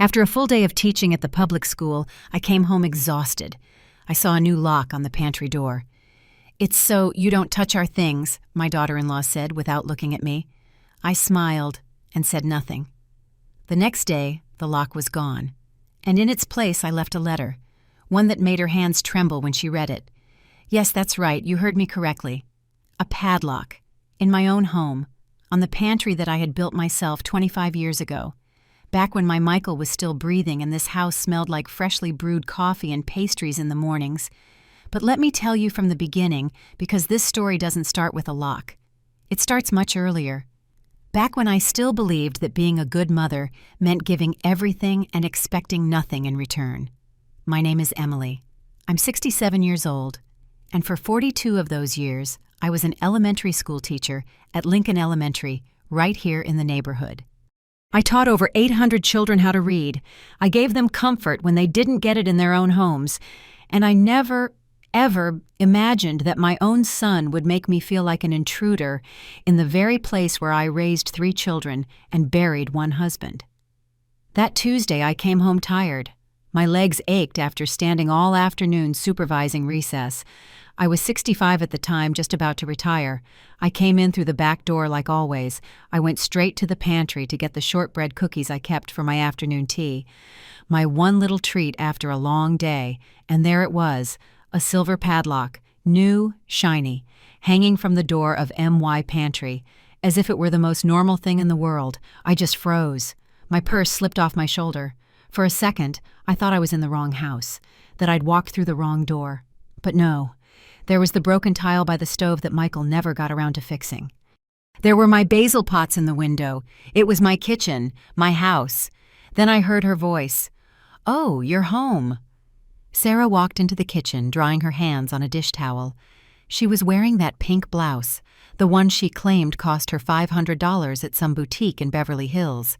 After a full day of teaching at the public school, I came home exhausted. I saw a new lock on the pantry door. "It's so you don't touch our things," my daughter-in-law said without looking at me. I smiled and said nothing. The next day, the lock was gone, and in its place I left a letter, one that made her hands tremble when she read it. Yes, that's right, you heard me correctly. A padlock, in my own home, on the pantry that I had built myself 25 years ago, back when my Michael was still breathing and this house smelled like freshly brewed coffee and pastries in the mornings. But let me tell you from the beginning, because this story doesn't start with a lock. It starts much earlier. Back when I still believed that being a good mother meant giving everything and expecting nothing in return. My name is Emily. I'm 67 years old, and for 42 of those years, I was an elementary school teacher at Lincoln Elementary, right here in the neighborhood. I taught over 800 children how to read. I gave them comfort when they didn't get it in their own homes, and I never, ever imagined that my own son would make me feel like an intruder in the very place where I raised 3 children and buried one husband. That Tuesday, I came home tired. My legs ached after standing all afternoon supervising recess. I was 65 at the time, just about to retire. I came in through the back door like always. I went straight to the pantry to get the shortbread cookies I kept for my afternoon tea. My one little treat after a long day, and there it was, a silver padlock, new, shiny, hanging from the door of MY Pantry, as if it were the most normal thing in the world. I just froze. My purse slipped off my shoulder. For a second, I thought I was in the wrong house, that I'd walked through the wrong door. But no. There was the broken tile by the stove that Michael never got around to fixing. There were my basil pots in the window. It was my kitchen, my house. Then I heard her voice. "Oh, you're home." Sarah walked into the kitchen, drying her hands on a dish towel. She was wearing that pink blouse, the one she claimed cost her $500 at some boutique in Beverly Hills.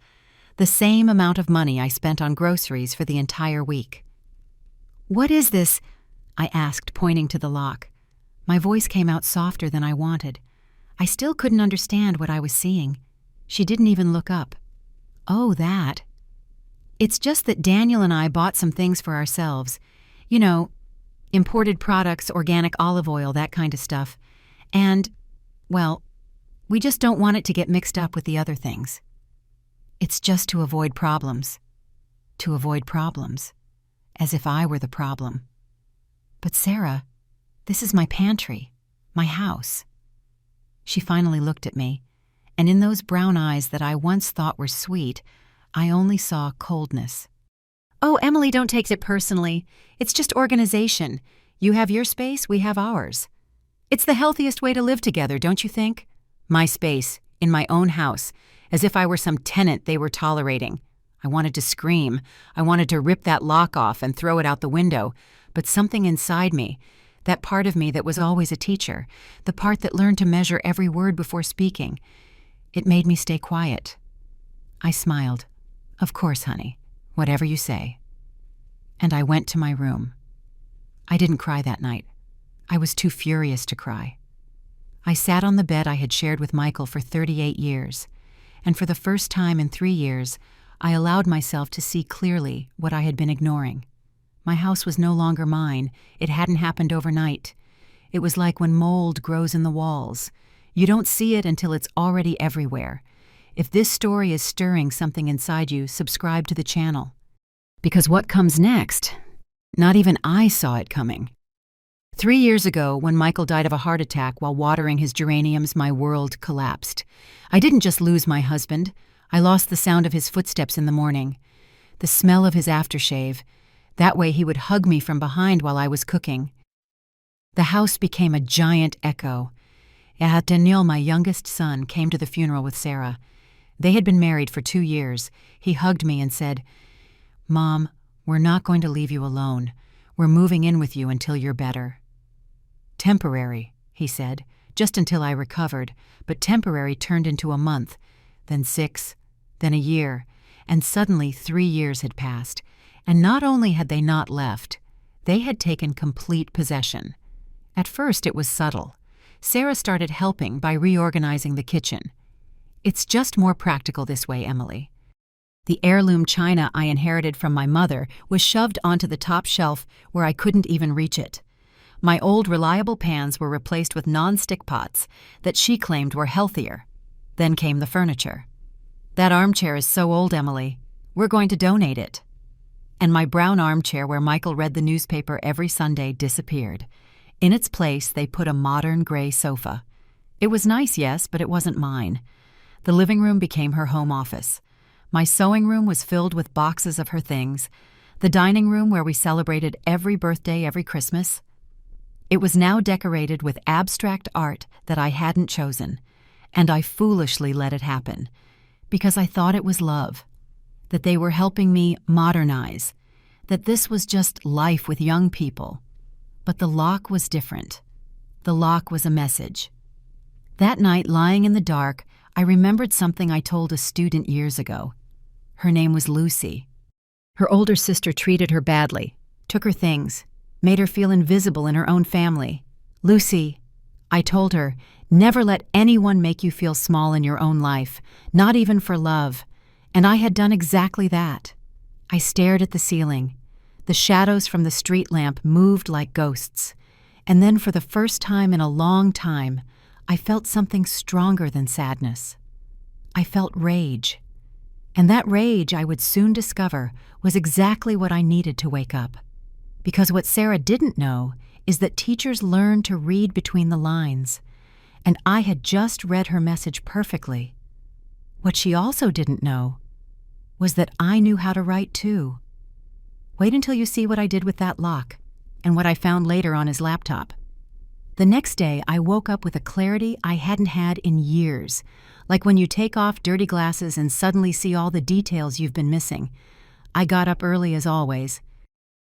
The same amount of money I spent on groceries for the entire week. "What is this?" I asked, pointing to the lock. My voice came out softer than I wanted. I still couldn't understand what I was seeing. She didn't even look up. "Oh, that. It's just that Daniel and I bought some things for ourselves. You know, imported products, organic olive oil, that kind of stuff. And, well, we just don't want it to get mixed up with the other things. It's just to avoid problems. To avoid problems. As if I were the problem. But Sarah, this is my pantry, my house." She finally looked at me, and in those brown eyes that I once thought were sweet, I only saw coldness. "Oh, Emily, don't take it personally. It's just organization. You have your space, we have ours. It's the healthiest way to live together, don't you think? My space, in my own house, as if I were some tenant they were tolerating. I wanted to scream. I wanted to rip that lock off and throw it out the window, but something inside me, that part of me that was always a teacher, the part that learned to measure every word before speaking, it made me stay quiet. I smiled. "Of course, honey. Whatever you say." And I went to my room. I didn't cry that night. I was too furious to cry. I sat on the bed I had shared with Michael for 38 years, and for the first time in 3 years, I allowed myself to see clearly what I had been ignoring. My house was no longer mine. It hadn't happened overnight. It was like when mold grows in the walls. You don't see it until it's already everywhere. If this story is stirring something inside you, subscribe to the channel. Because what comes next? Not even I saw it coming. 3 years ago, when Michael died of a heart attack while watering his geraniums, my world collapsed. I didn't just lose my husband. I lost the sound of his footsteps in the morning, the smell of his aftershave. That way he would hug me from behind while I was cooking. The house became a giant echo. Daniel, my youngest son, came to the funeral with Sarah. They had been married for 2 years. He hugged me and said, "Mom, we're not going to leave you alone. We're moving in with you until you're better." "Temporary," he said, "just until I recovered, but temporary turned into a month, then 6, then a year, and suddenly 3 years had passed. And not only had they not left, they had taken complete possession. At first it was subtle. Sarah started helping by reorganizing the kitchen. "It's just more practical this way, Emily. The heirloom china I inherited from my mother was shoved onto the top shelf where I couldn't even reach it. My old reliable pans were replaced with non-stick pots that she claimed were healthier. Then came the furniture. "That armchair is so old, Emily. We're going to donate it." And my brown armchair where Michael read the newspaper every Sunday disappeared. In its place, they put a modern gray sofa. It was nice, yes, but it wasn't mine. The living room became her home office. My sewing room was filled with boxes of her things. The dining room where we celebrated every birthday, every Christmas. It was now decorated with abstract art that I hadn't chosen, and I foolishly let it happen, because I thought it was love, that they were helping me modernize, that this was just life with young people. But the lock was different. The lock was a message. That night, lying in the dark, I remembered something I told a student years ago. Her name was Lucy. Her older sister treated her badly, took her things, made her feel invisible in her own family. "Lucy," I told her, "never let anyone make you feel small in your own life, not even for love." And I had done exactly that. I stared at the ceiling. The shadows from the street lamp moved like ghosts. And then for the first time in a long time, I felt something stronger than sadness. I felt rage. And that rage, I would soon discover, was exactly what I needed to wake up. Because what Sarah didn't know is that teachers learn to read between the lines, and I had just read her message perfectly. What she also didn't know was that I knew how to write too. Wait until you see what I did with that lock, and what I found later on his laptop. The next day, I woke up with a clarity I hadn't had in years, like when you take off dirty glasses and suddenly see all the details you've been missing. I got up early as always.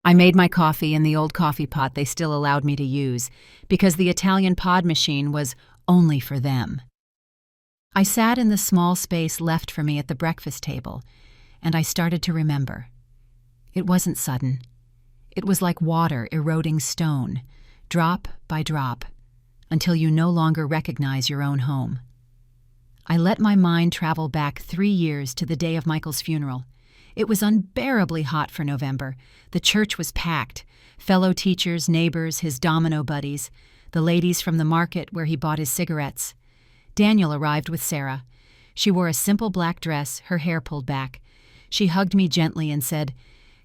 I made my coffee in the old coffee pot they still allowed me to use, because the Italian pod machine was only for them. I sat in the small space left for me at the breakfast table, and I started to remember. It wasn't sudden. It was like water eroding stone, drop by drop, until you no longer recognize your own home. I let my mind travel back 3 years to the day of Michael's funeral. It was unbearably hot for November. The church was packed. Fellow teachers, neighbors, his domino buddies, the ladies from the market where he bought his cigarettes. Daniel arrived with Sarah. She wore a simple black dress, her hair pulled back. She hugged me gently and said,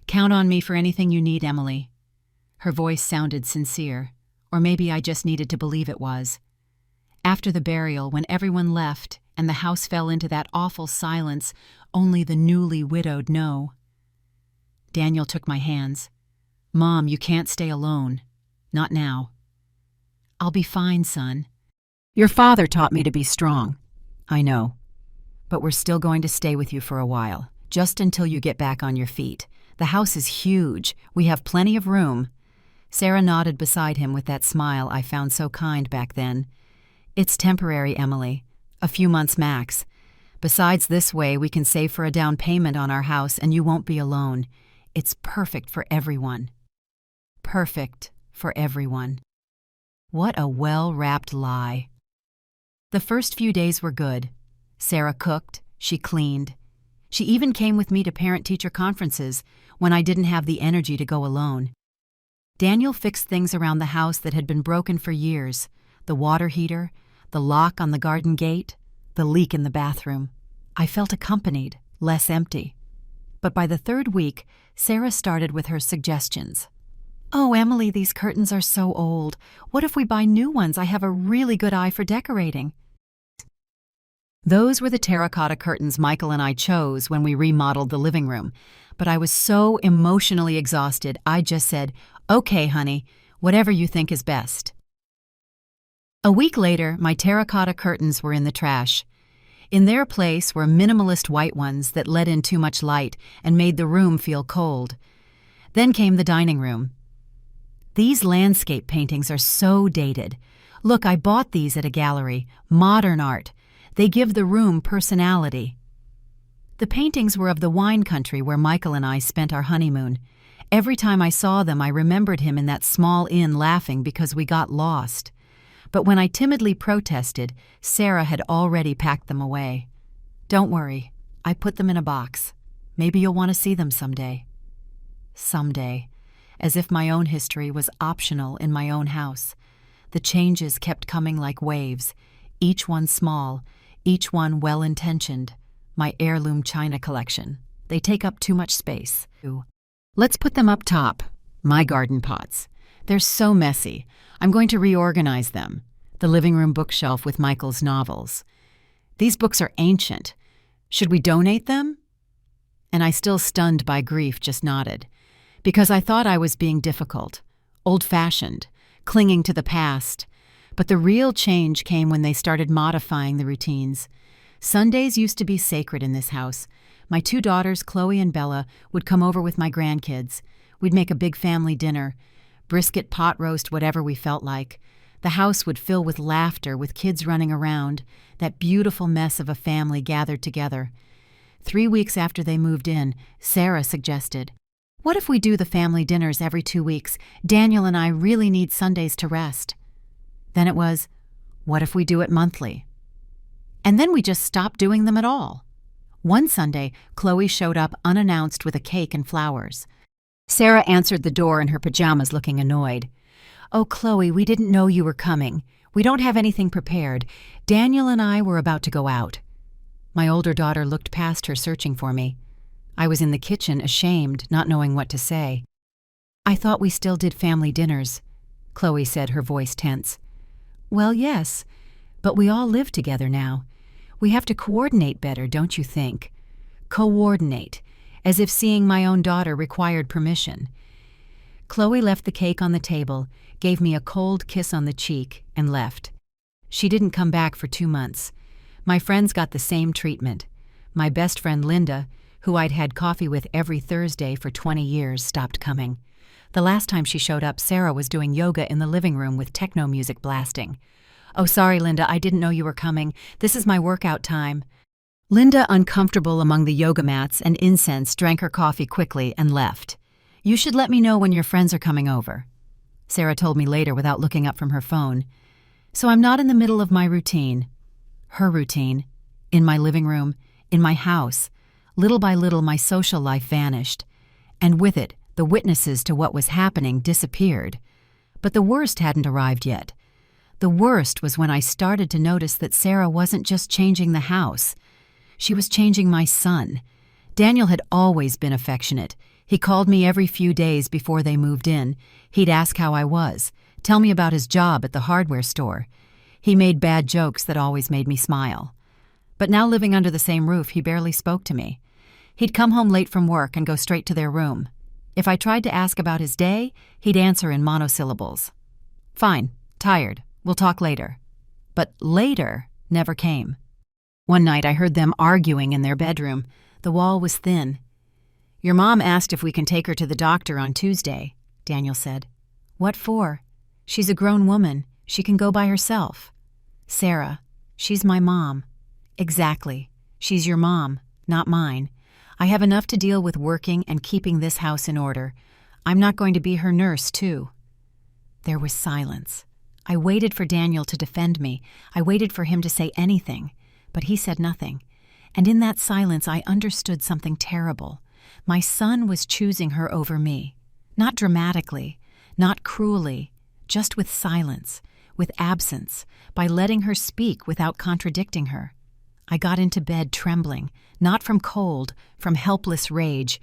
"Count on me for anything you need, Emily." Her voice sounded sincere, or maybe I just needed to believe it was. After the burial, when everyone left and the house fell into that awful silence only the newly widowed know, Daniel took my hands. "Mom, you can't stay alone. Not now." "I'll be fine, son. Your father taught me to be strong." "I know. But we're still going to stay with you for a while, just until you get back on your feet. The house is huge. We have plenty of room." Sarah nodded beside him with that smile I found so kind back then. "It's temporary, Emily. A few months max. Besides, this way we can save for a down payment on our house and you won't be alone. It's perfect for everyone." Perfect for everyone. What a well-wrapped lie. The first few days were good. Sarah cooked, she cleaned. She even came with me to parent-teacher conferences when I didn't have the energy to go alone. Daniel fixed things around the house that had been broken for years: the water heater, the lock on the garden gate, the leak in the bathroom. I felt accompanied, less empty. But by the third week, Sarah started with her suggestions. "Oh, Emily, these curtains are so old. What if we buy new ones? I have a really good eye for decorating." Those were the terracotta curtains Michael and I chose when we remodeled the living room. But I was so emotionally exhausted, I just said, "Okay, honey, whatever you think is best." A week later, my terracotta curtains were in the trash. In their place were minimalist white ones that let in too much light and made the room feel cold. Then came the dining room. These landscape paintings are so dated. Look, I bought these at a gallery, modern art. They give the room personality. The paintings were of the wine country where Michael and I spent our honeymoon. Every time I saw them, I remembered him in that small inn laughing because we got lost. But when I timidly protested, Sarah had already packed them away. "Don't worry, I put them in a box." Maybe you'll want to see them someday. Someday. As if my own history was optional in my own house. The changes kept coming like waves, each one small, each one well-intentioned. My heirloom china collection. They take up too much space. Let's put them up top. My garden pots. They're so messy. I'm going to reorganize them. The living room bookshelf with Michael's novels. These books are ancient. Should we donate them? And I, still stunned by grief, just nodded. Because I thought I was being difficult, old-fashioned, clinging to the past. But the real change came when they started modifying the routines. Sundays used to be sacred in this house. My 2 daughters, Chloe and Bella, would come over with my grandkids. We'd make a big family dinner. Brisket, pot roast, whatever we felt like. The house would fill with laughter, with kids running around, that beautiful mess of a family gathered together. 3 weeks after they moved in, Sarah suggested, "What if we do the family dinners every 2 weeks? Daniel and I really need Sundays to rest." Then it was, "What if we do it monthly?" And then we just stopped doing them at all. One Sunday, Chloe showed up unannounced with a cake and flowers. Sarah answered the door in her pajamas, looking annoyed. "Oh, Chloe, we didn't know you were coming. We don't have anything prepared. Daniel and I were about to go out." My older daughter looked past her, searching for me. I was in the kitchen, ashamed, not knowing what to say. "I thought we still did family dinners," Chloe said, her voice tense. "Well, yes, but we all live together now. We have to coordinate better, don't you think? Coordinate, as if seeing my own daughter required permission." Chloe left the cake on the table, gave me a cold kiss on the cheek, and left. She didn't come back for 2 months. My friends got the same treatment. My best friend Linda, who I'd had coffee with every Thursday for 20 years, stopped coming. The last time she showed up, Sarah was doing yoga in the living room with techno music blasting. "Oh, sorry, Linda, I didn't know you were coming. This is my workout time." Linda, uncomfortable among the yoga mats and incense, drank her coffee quickly and left. "You should let me know when your friends are coming over," Sarah told me later without looking up from her phone. So I'm not in the middle of my routine. Her routine. In my living room, in my house. Little by little, my social life vanished. And with it, the witnesses to what was happening disappeared. But the worst hadn't arrived yet. The worst was when I started to notice that Sarah wasn't just changing the house. She was changing my son. Daniel had always been affectionate. He called me every few days before they moved in. He'd ask how I was, tell me about his job at the hardware store. He made bad jokes that always made me smile. But now, living under the same roof, he barely spoke to me. He'd come home late from work and go straight to their room. If I tried to ask about his day, he'd answer in monosyllables. "Fine, tired, we'll talk later." But later never came. One night I heard them arguing in their bedroom. The wall was thin. "Your mom asked if we can take her to the doctor on Tuesday," Daniel said. "What for? She's a grown woman. She can go by herself." "Sarah, she's my mom." "Exactly. She's your mom, not mine. I have enough to deal with working and keeping this house in order. I'm not going to be her nurse, too." There was silence. I waited for Daniel to defend me. I waited for him to say anything, but he said nothing. And in that silence, I understood something terrible. My son was choosing her over me. Not dramatically, not cruelly, just with silence, with absence, by letting her speak without contradicting her. I got into bed trembling, not from cold, from helpless rage.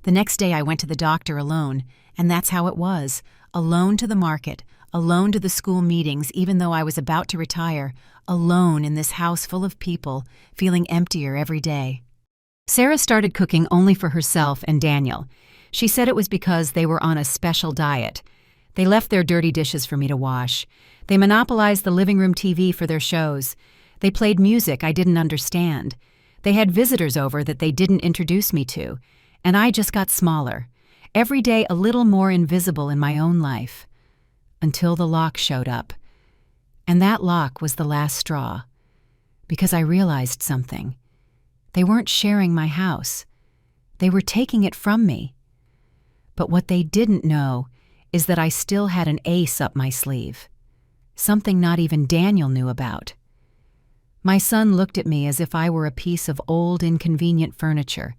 The next day I went to the doctor alone, and that's how it was, alone to the market, alone to the school meetings even though I was about to retire, alone in this house full of people, feeling emptier every day. Sarah started cooking only for herself and Daniel. She said it was because they were on a special diet. They left their dirty dishes for me to wash. They monopolized the living room TV for their shows. They played music I didn't understand. They had visitors over that they didn't introduce me to. And I just got smaller, every day a little more invisible in my own life. Until the lock showed up. And that lock was the last straw. Because I realized something. They weren't sharing my house. They were taking it from me. But what they didn't know is that I still had an ace up my sleeve. Something not even Daniel knew about. My son looked at me as if I were a piece of old, inconvenient furniture.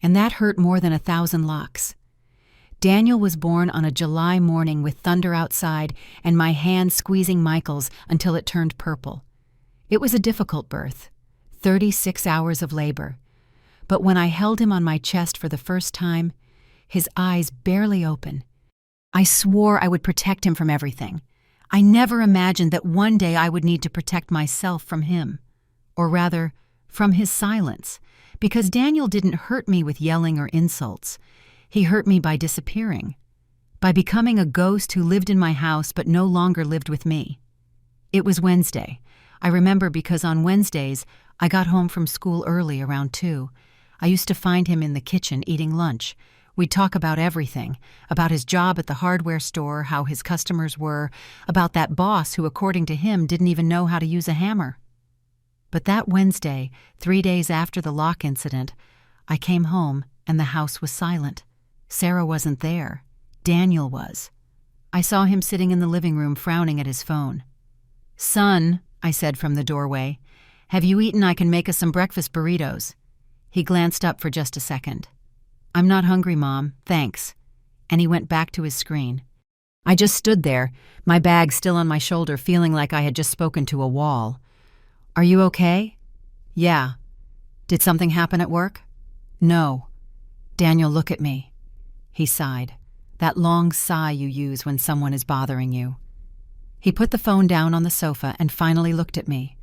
And that hurt more than 1,000 locks. Daniel was born on a July morning with thunder outside and my hand squeezing Michael's until it turned purple. It was a difficult birth, 36 hours of labor. But when I held him on my chest for the first time, his eyes barely open. I swore I would protect him from everything. I never imagined that one day I would need to protect myself from him. Or rather, from his silence. Because Daniel didn't hurt me with yelling or insults. He hurt me by disappearing. By becoming a ghost who lived in my house but no longer lived with me. It was Wednesday. I remember because on Wednesdays, I got home from school early around 2. I used to find him in the kitchen eating lunch. We'd talk about everything, about his job at the hardware store, how his customers were, about that boss who, according to him, didn't even know how to use a hammer. But that Wednesday, 3 days after the lock incident, I came home and the house was silent. Sarah wasn't there. Daniel was. I saw him sitting in the living room frowning at his phone. "Son," I said from the doorway, "have you eaten? I can make us some breakfast burritos." He glanced up for just a second. "I'm not hungry, Mom, thanks." And he went back to his screen. I just stood there, my bag still on my shoulder, feeling like I had just spoken to a wall. "Are you okay?" "Yeah." "Did something happen at work?" "No." "Daniel, look at me." He sighed, that long sigh you use when someone is bothering you. He put the phone down on the sofa and finally looked at me,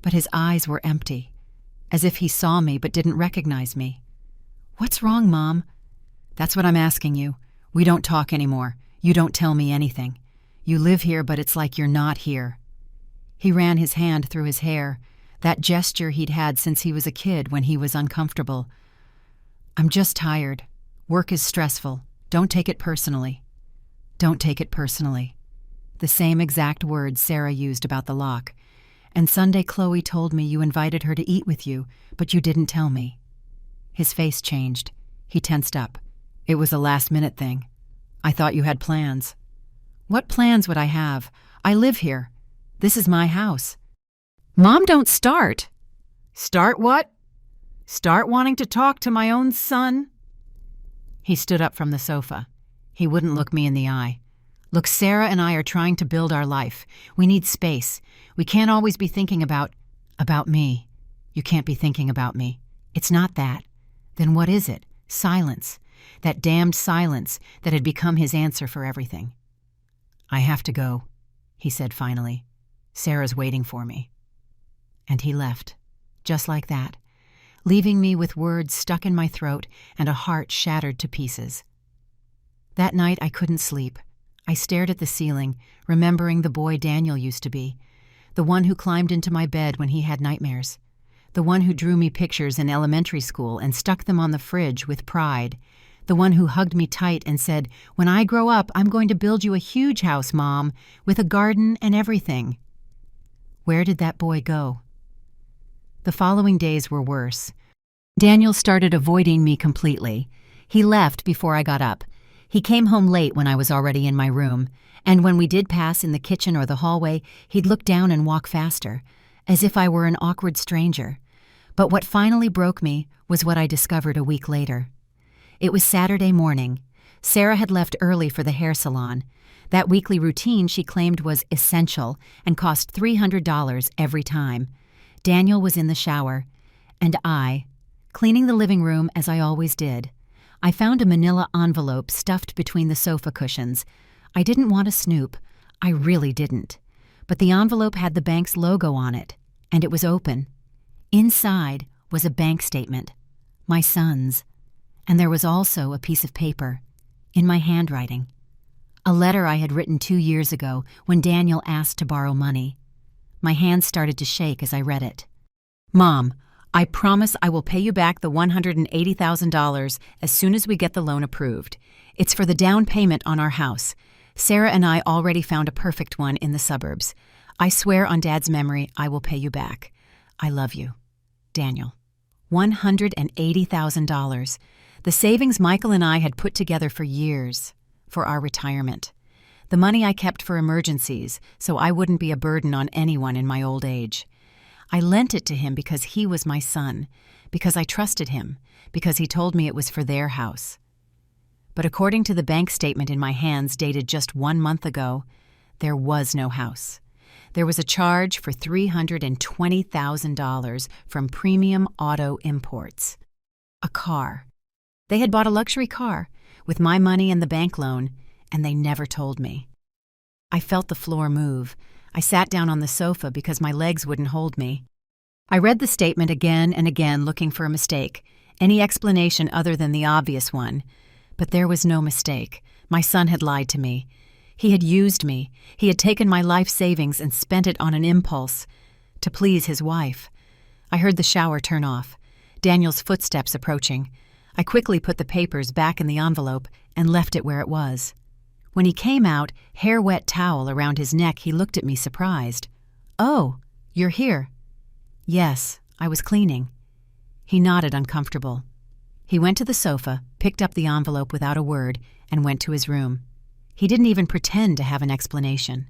but his eyes were empty, as if he saw me but didn't recognize me. "What's wrong, Mom?" "That's what I'm asking you. We don't talk anymore. You don't tell me anything. You live here, but it's like you're not here." He ran his hand through his hair, that gesture he'd had since he was a kid when he was uncomfortable. "I'm just tired. Work is stressful. Don't take it personally." "Don't take it personally." The same exact words Sarah used about the lock. "And Sunday Chloe told me you invited her to eat with you, but you didn't tell me." His face changed. He tensed up. "It was a last-minute thing. I thought you had plans." "What plans would I have? I live here. This is my house." "Mom, don't start." "Start what? Start wanting to talk to my own son?" He stood up from the sofa. He wouldn't look me in the eye. "Look, Sarah and I are trying to build our life. We need space. We can't always be thinking about me. You can't be thinking about me. It's not that. Then what is it? Silence. That damned silence that had become his answer for everything." "I have to go," he said finally. "Sarah's waiting for me." And he left, just like that, leaving me with words stuck in my throat and a heart shattered to pieces. That night I couldn't sleep. I stared at the ceiling, remembering the boy Daniel used to be, the one who climbed into my bed when he had nightmares, the one who drew me pictures in elementary school and stuck them on the fridge with pride, the one who hugged me tight and said, "When I grow up, I'm going to build you a huge house, Mom, with a garden and everything." Where did that boy go? The following days were worse. Daniel started avoiding me completely. He left before I got up. He came home late when I was already in my room, and when we did pass in the kitchen or the hallway, he'd look down and walk faster, as if I were an awkward stranger. But what finally broke me was what I discovered a week later. It was Saturday morning. Sarah had left early for the hair salon. That weekly routine she claimed was essential and cost $300 every time. Daniel was in the shower, and I, cleaning the living room as I always did. I found a manila envelope stuffed between the sofa cushions. I didn't want to snoop. I really didn't. But the envelope had the bank's logo on it, and it was open. Inside was a bank statement, my son's, and there was also a piece of paper, in my handwriting. A letter I had written 2 years ago when Daniel asked to borrow money. My hands started to shake as I read it. "Mom, I promise I will pay you back the $180,000 as soon as we get the loan approved. It's for the down payment on our house. Sarah and I already found a perfect one in the suburbs. I swear on Dad's memory I will pay you back. I love you. Daniel." $180,000. The savings Michael and I had put together for years, for our retirement. The money I kept for emergencies, so I wouldn't be a burden on anyone in my old age. I lent it to him because he was my son, because I trusted him, because he told me it was for their house. But according to the bank statement in my hands dated just 1 month ago, there was no house. There was a charge for $320,000 from Premium Auto Imports. A car. They had bought a luxury car with my money and the bank loan, and they never told me. I felt the floor move. I sat down on the sofa because my legs wouldn't hold me. I read the statement again and again, looking for a mistake, any explanation other than the obvious one. But there was no mistake. My son had lied to me. He had used me. He had taken my life savings and spent it on an impulse to please his wife. I heard the shower turn off, Daniel's footsteps approaching. I quickly put the papers back in the envelope and left it where it was. When he came out, hair-wet towel around his neck, he looked at me surprised. "Oh, you're here." "Yes, I was cleaning." He nodded, uncomfortable. He went to the sofa, picked up the envelope without a word, and went to his room. He didn't even pretend to have an explanation.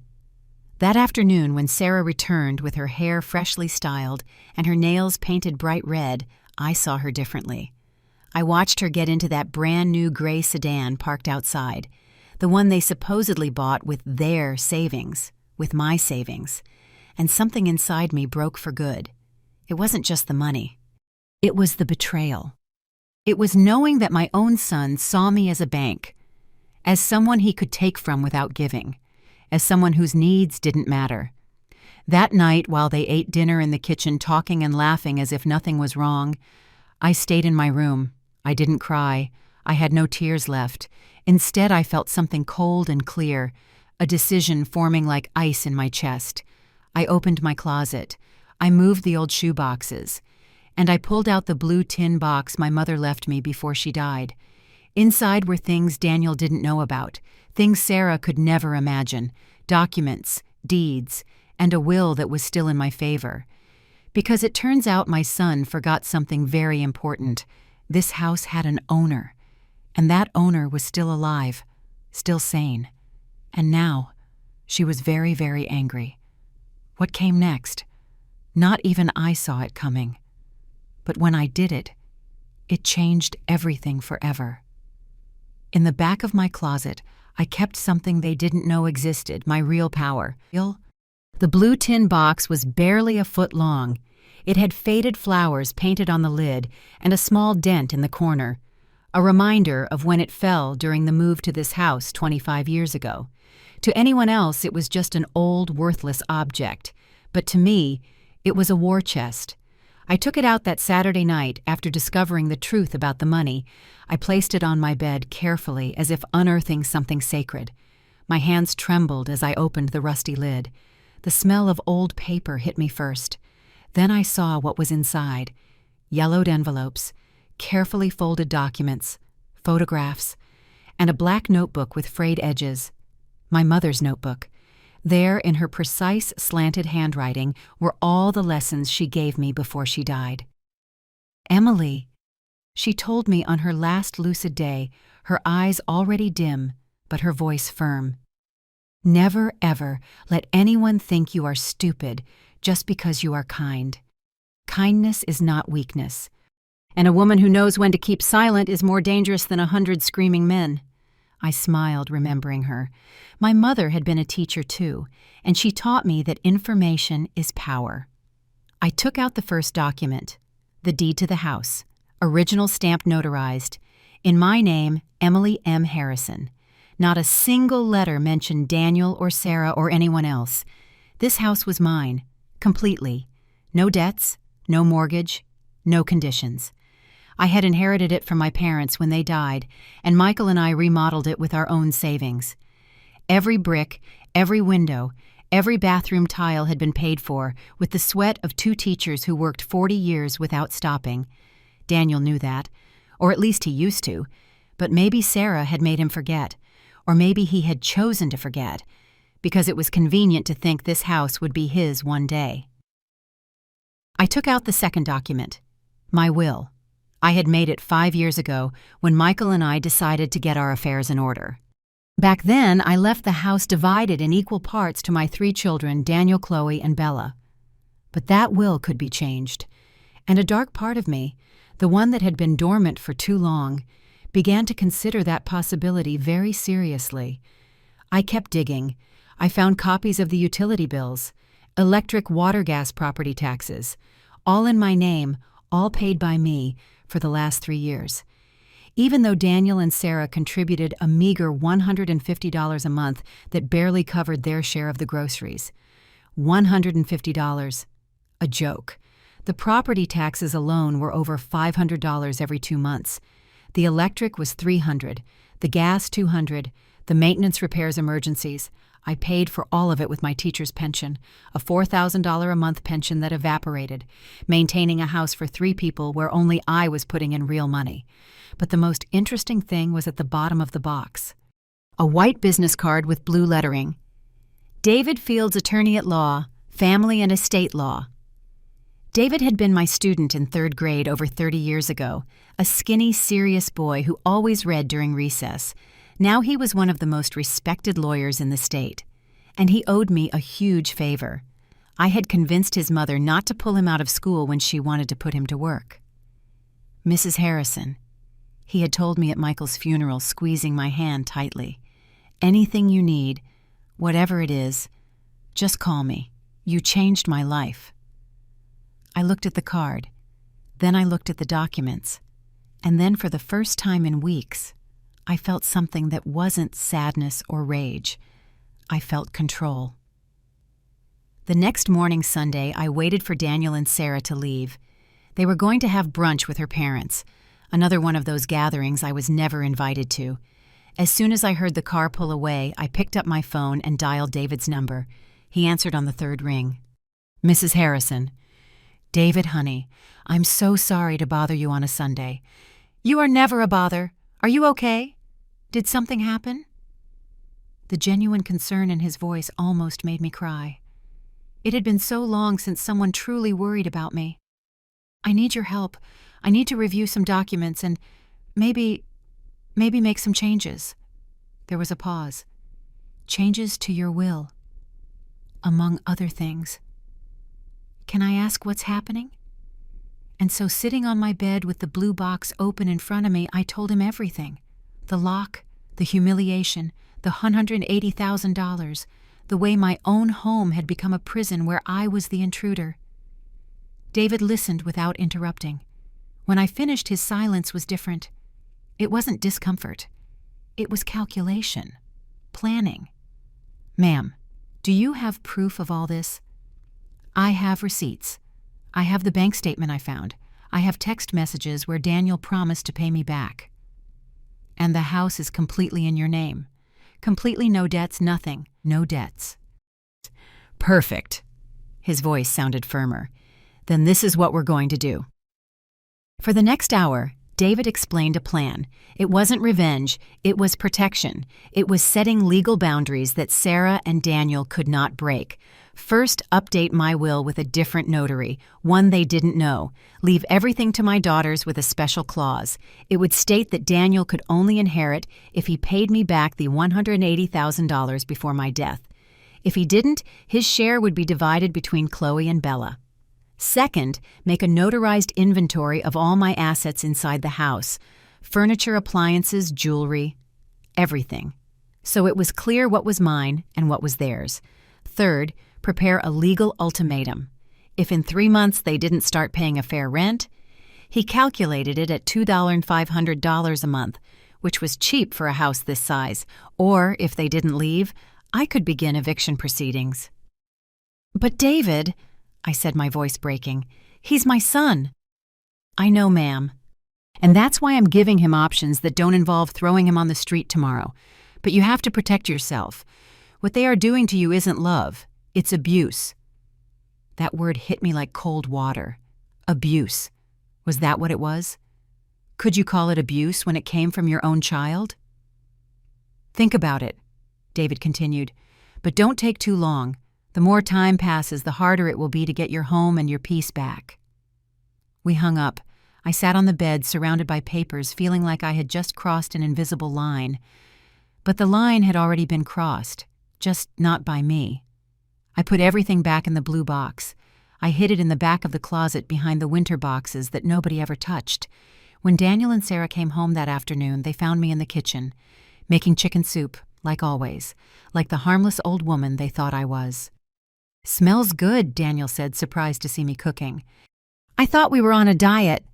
That afternoon, when Sarah returned with her hair freshly styled and her nails painted bright red, I saw her differently. I watched her get into that brand-new gray sedan parked outside, the one they supposedly bought with their savings, with my savings, and something inside me broke for good. It wasn't just the money. It was the betrayal. It was knowing that my own son saw me as a bank, as someone he could take from without giving, as someone whose needs didn't matter. That night, while they ate dinner in the kitchen, talking and laughing as if nothing was wrong, I stayed in my room. I didn't cry. I had no tears left. Instead, I felt something cold and clear, a decision forming like ice in my chest. I opened my closet. I moved the old shoe boxes, and I pulled out the blue tin box my mother left me before she died. Inside were things Daniel didn't know about, things Sarah could never imagine, documents, deeds, and a will that was still in my favor. Because it turns out my son forgot something very important. This house had an owner, and that owner was still alive, still sane. And now, she was very, very angry. What came next? Not even I saw it coming. But when I did it, it changed everything forever. In the back of my closet, I kept something they didn't know existed, my real power. The blue tin box was barely a foot long. It had faded flowers painted on the lid and a small dent in the corner, a reminder of when it fell during the move to this house 25 years ago. To anyone else, it was just an old, worthless object, but to me, it was a war chest. I took it out that Saturday night after discovering the truth about the money. I placed it on my bed carefully, as if unearthing something sacred. My hands trembled as I opened the rusty lid. The smell of old paper hit me first. Then I saw what was inside. Yellowed envelopes, carefully folded documents, photographs, and a black notebook with frayed edges. My mother's notebook. There, in her precise, slanted handwriting, were all the lessons she gave me before she died. "Emily," she told me on her last lucid day, her eyes already dim, but her voice firm. "Never, ever let anyone think you are stupid just because you are kind. Kindness is not weakness. And a woman who knows when to keep silent is more dangerous than 100 screaming men." I smiled, remembering her. My mother had been a teacher too, and she taught me that information is power. I took out the first document, the deed to the house, original stamp notarized, in my name, Emily M. Harrison. Not a single letter mentioned Daniel or Sarah or anyone else. This house was mine, completely. No debts, no mortgage, no conditions. I had inherited it from my parents when they died, and Michael and I remodeled it with our own savings. Every brick, every window, every bathroom tile had been paid for with the sweat of 2 teachers who worked 40 years without stopping. Daniel knew that, or at least he used to, but maybe Sarah had made him forget, or maybe he had chosen to forget, because it was convenient to think this house would be his one day. I took out the second document, my will. I had made it 5 years ago when Michael and I decided to get our affairs in order. Back then, I left the house divided in equal parts to my 3 children, Daniel, Chloe, and Bella. But that will could be changed, and a dark part of me, the one that had been dormant for too long, began to consider that possibility very seriously. I kept digging. I found copies of the utility bills, electric, water, gas, property taxes, all in my name, all paid by me for the last 3 years. Even though Daniel and Sarah contributed a meager $150 a month that barely covered their share of the groceries. $150. A joke. The property taxes alone were over $500 every 2 months. The electric was $300, the gas $200, the maintenance, repairs, emergencies. I paid for all of it with my teacher's pension, a $4,000 a month pension that evaporated, maintaining a house for 3 people where only I was putting in real money. But the most interesting thing was at the bottom of the box. A white business card with blue lettering. David Fields, attorney at law, family and estate law. David had been my student in 3rd grade over 30 years ago, a skinny, serious boy who always read during recess. Now he was one of the most respected lawyers in the state, and he owed me a huge favor. I had convinced his mother not to pull him out of school when she wanted to put him to work. Mrs. Harrison, he had told me at Michael's funeral, squeezing my hand tightly. Anything you need, whatever it is, just call me. You changed my life. I looked at the card, then I looked at the documents, and then for the first time in weeks, I felt something that wasn't sadness or rage. I felt control. The next morning, Sunday, I waited for Daniel and Sarah to leave. They were going to have brunch with her parents, another one of those gatherings I was never invited to. As soon as I heard the car pull away, I picked up my phone and dialed David's number. He answered on the 3rd ring. Mrs. Harrison. David, honey, I'm so sorry to bother you on a Sunday. You are never a bother. Are you okay? Did something happen? The genuine concern in his voice almost made me cry. It had been so long since someone truly worried about me. I need your help. I need to review some documents and maybe make some changes. There was a pause. Changes to your will, among other things. Can I ask what's happening? And so sitting on my bed with the blue box open in front of me, I told him everything. The lock, the humiliation, the $180,000, the way my own home had become a prison where I was the intruder. David listened without interrupting. When I finished, his silence was different. It wasn't discomfort. It was calculation, planning. Ma'am, do you have proof of all this? I have receipts. I have the bank statement I found. I have text messages where Daniel promised to pay me back. And the house is completely in your name. Completely no debts, nothing. No debts. Perfect. His voice sounded firmer. Then this is what we're going to do. For the next hour, David explained a plan. It wasn't revenge, it was protection. It was setting legal boundaries that Sarah and Daniel could not break. First, update my will with a different notary, one they didn't know. Leave everything to my daughters with a special clause. It would state that Daniel could only inherit if he paid me back the $180,000 before my death. If he didn't, his share would be divided between Chloe and Bella. Second, make a notarized inventory of all my assets inside the house. Furniture, appliances, jewelry, everything. So it was clear what was mine and what was theirs. Third, prepare a legal ultimatum. If in 3 months they didn't start paying a fair rent, he calculated it at $2,500 a month, which was cheap for a house this size, or if they didn't leave, I could begin eviction proceedings. But David, I said, my voice breaking, he's my son. I know, ma'am. And that's why I'm giving him options that don't involve throwing him on the street tomorrow. But you have to protect yourself. What they are doing to you isn't love. It's abuse. That word hit me like cold water. Abuse. Was that what it was? Could you call it abuse when it came from your own child? Think about it, David continued, but don't take too long. The more time passes, the harder it will be to get your home and your peace back. We hung up. I sat on the bed, surrounded by papers, feeling like I had just crossed an invisible line. But the line had already been crossed, just not by me. I put everything back in the blue box. I hid it in the back of the closet behind the winter boxes that nobody ever touched. When Daniel and Sarah came home that afternoon, they found me in the kitchen, making chicken soup, like always, like the harmless old woman they thought I was. "Smells good," Daniel said, surprised to see me cooking. "I thought we were on a diet,"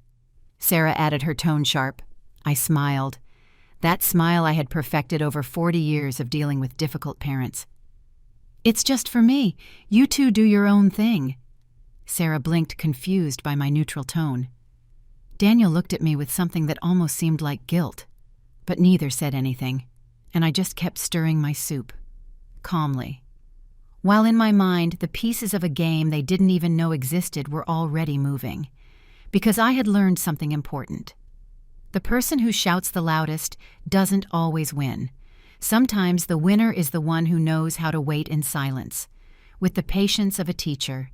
Sarah added, her tone sharp. I smiled. That smile I had perfected over 40 years of dealing with difficult parents. "It's just for me. You two do your own thing." Sarah blinked, confused by my neutral tone. Daniel looked at me with something that almost seemed like guilt, but neither said anything, and I just kept stirring my soup, calmly, while in my mind the pieces of a game they didn't even know existed were already moving, because I had learned something important. The person who shouts the loudest doesn't always win. Sometimes the winner is the one who knows how to wait in silence, with the patience of a teacher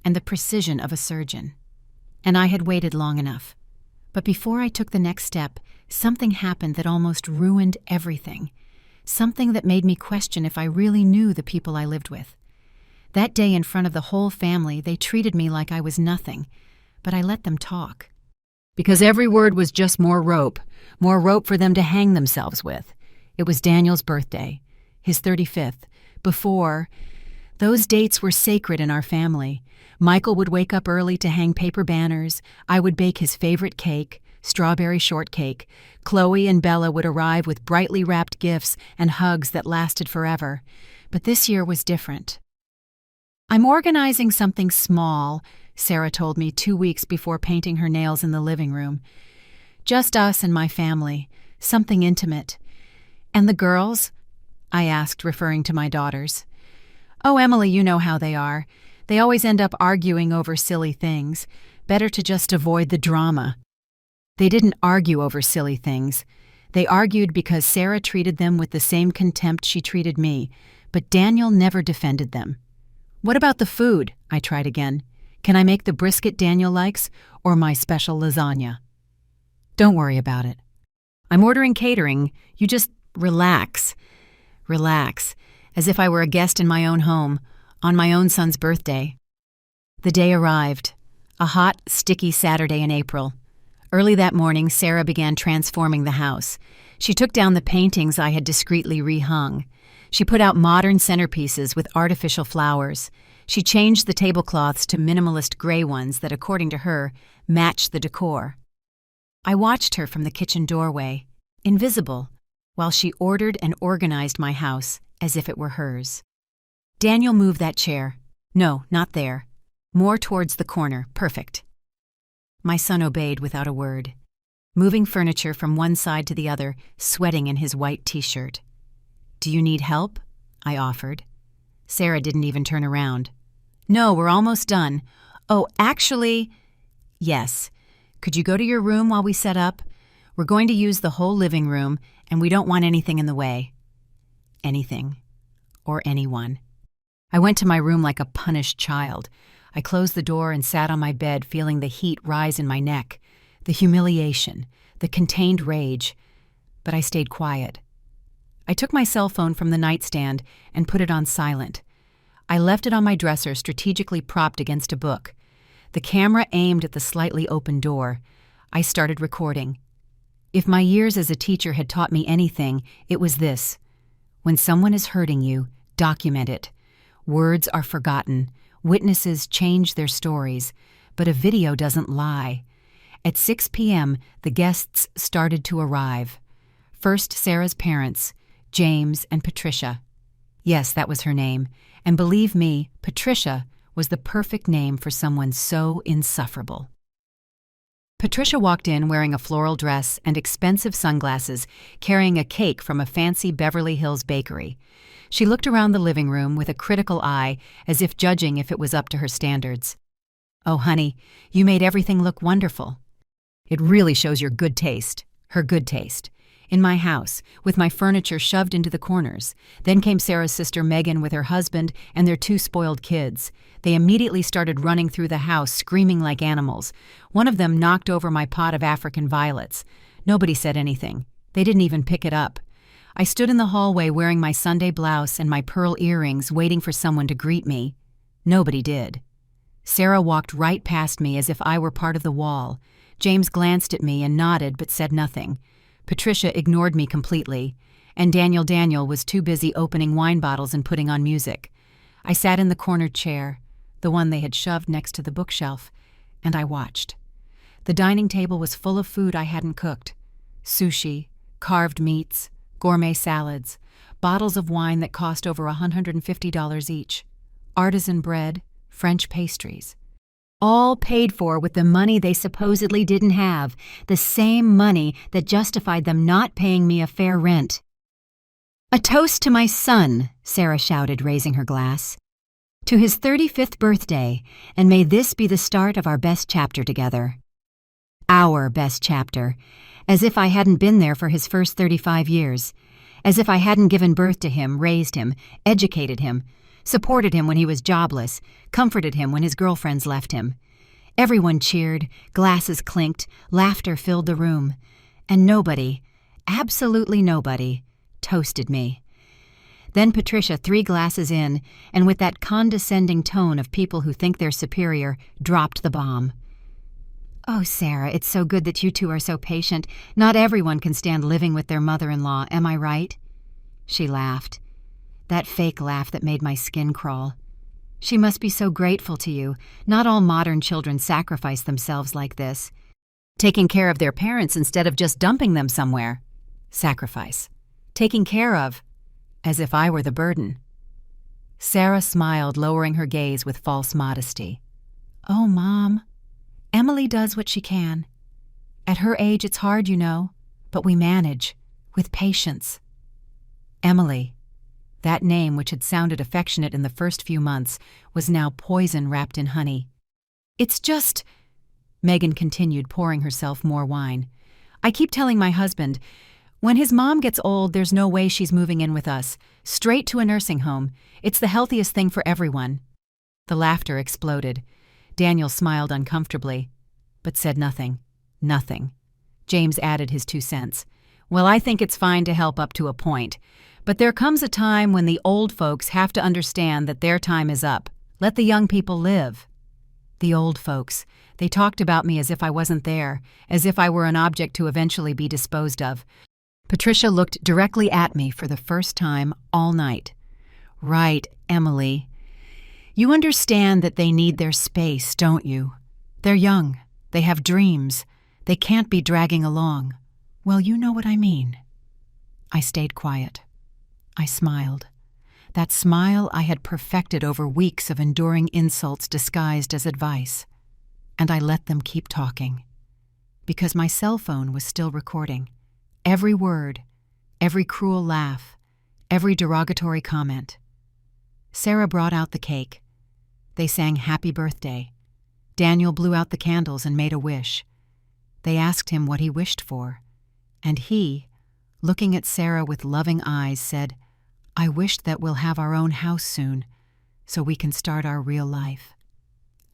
and the precision of a surgeon. And I had waited long enough. But before I took the next step, something happened that almost ruined everything. Something that made me question if I really knew the people I lived with. That day in front of the whole family, they treated me like I was nothing, but I let them talk. Because every word was just more rope for them to hang themselves with. It was Daniel's birthday, his 35th. Before, those dates were sacred in our family. Michael would wake up early to hang paper banners. I would bake his favorite cake, strawberry shortcake. Chloe and Bella would arrive with brightly wrapped gifts and hugs that lasted forever. But this year was different. "I'm organizing something small," Sarah told me 2 weeks before painting her nails in the living room. "Just us and my family. Something intimate." "And the girls?" I asked, referring to my daughters. "Oh, Emily, you know how they are. They always end up arguing over silly things. Better to just avoid the drama." They didn't argue over silly things. They argued because Sarah treated them with the same contempt she treated me, but Daniel never defended them. "What about the food?" I tried again. "Can I make the brisket Daniel likes, or my special lasagna?" "Don't worry about it. I'm ordering catering. You just relax." Relax, as if I were a guest in my own home, on my own son's birthday. The day arrived, a hot, sticky Saturday in April. Early that morning, Sarah began transforming the house. She took down the paintings I had discreetly rehung. She put out modern centerpieces with artificial flowers. She changed the tablecloths to minimalist gray ones that, according to her, matched the decor. I watched her from the kitchen doorway, invisible, while she ordered and organized my house as if it were hers. "Daniel, move that chair." "No, not there. More towards the corner. Perfect." My son obeyed without a word, moving furniture from one side to the other, sweating in his white t-shirt. "Do you need help?" I offered. Sarah didn't even turn around. "No, we're almost done." "Oh, actually..." "Yes. Could you go to your room while we set up? We're going to use the whole living room, and we don't want anything in the way." Anything. Or anyone. I went to my room like a punished child. I closed the door and sat on my bed, feeling the heat rise in my neck, the humiliation, the contained rage. But I stayed quiet. I took my cell phone from the nightstand and put it on silent. I left it on my dresser, strategically propped against a book. The camera aimed at the slightly open door. I started recording. If my years as a teacher had taught me anything, it was this. When someone is hurting you, document it. Words are forgotten. Witnesses change their stories, but a video doesn't lie. At 6 p.m., the guests started to arrive. First, Sarah's parents, James and Patricia. Yes, that was her name. And believe me, Patricia was the perfect name for someone so insufferable. Patricia walked in wearing a floral dress and expensive sunglasses, carrying a cake from a fancy Beverly Hills bakery. She looked around the living room with a critical eye, as if judging if it was up to her standards. "Oh, honey, you made everything look wonderful." "It really shows your good taste." Her good taste. In my house, with my furniture shoved into the corners. Then came Sarah's sister Megan with her husband and their 2 spoiled kids. They immediately started running through the house, screaming like animals. One of them knocked over my pot of African violets. Nobody said anything. They didn't even pick it up. I stood in the hallway wearing my Sunday blouse and my pearl earrings, waiting for someone to greet me. Nobody did. Sarah walked right past me as if I were part of the wall. James glanced at me and nodded but said nothing. Patricia ignored me completely, and Daniel was too busy opening wine bottles and putting on music. I sat in the cornered chair, the one they had shoved next to the bookshelf, and I watched. The dining table was full of food I hadn't cooked. Sushi, carved meats, gourmet salads, bottles of wine that cost over $150 each, artisan bread, French pastries. All paid for with the money they supposedly didn't have, the same money that justified them not paying me a fair rent. "A toast to my son," Sarah shouted, raising her glass. "To his 35th birthday, and may this be the start of our best chapter together." Our best chapter, as if I hadn't been there for his first 35 years, as if I hadn't given birth to him, raised him, educated him, supported him when he was jobless, comforted him when his girlfriends left him. Everyone cheered, glasses clinked, laughter filled the room, and nobody, absolutely nobody, toasted me. Then Patricia, 3 glasses in, and with that condescending tone of people who think they're superior, dropped the bomb. "Oh, Sarah, it's so good that you two are so patient. Not everyone can stand living with their mother-in-law, am I right?" She laughed. That fake laugh that made my skin crawl. "She must be so grateful to you. Not all modern children sacrifice themselves like this. Taking care of their parents instead of just dumping them somewhere. Sacrifice. Taking care of, as if I were the burden." Sarah smiled, lowering her gaze with false modesty. "Oh, Mom, Emily does what she can. At her age it's hard, you know, but we manage, with patience." Emily. That name, which had sounded affectionate in the first few months, was now poison wrapped in honey. "It's just," Megan continued, pouring herself more wine, "I keep telling my husband, when his mom gets old, there's no way she's moving in with us. Straight to a nursing home. It's the healthiest thing for everyone." The laughter exploded. Daniel smiled uncomfortably, but said nothing. Nothing. James added his 2 cents. "Well, I think it's fine to help up to a point. But there comes a time when the old folks have to understand that their time is up. Let the young people live." The old folks. They talked about me as if I wasn't there, as if I were an object to eventually be disposed of. Patricia looked directly at me for the first time all night. "Right, Emily. You understand that they need their space, don't you? They're young. They have dreams. They can't be dragging along. Well, you know what I mean." I stayed quiet. I smiled. That smile I had perfected over weeks of enduring insults disguised as advice. And I let them keep talking. Because my cell phone was still recording. Every word, every cruel laugh, every derogatory comment. Sarah brought out the cake. They sang Happy Birthday. Daniel blew out the candles and made a wish. They asked him what he wished for. And he, looking at Sarah with loving eyes, said, "I wish that we'll have our own house soon, so we can start our real life."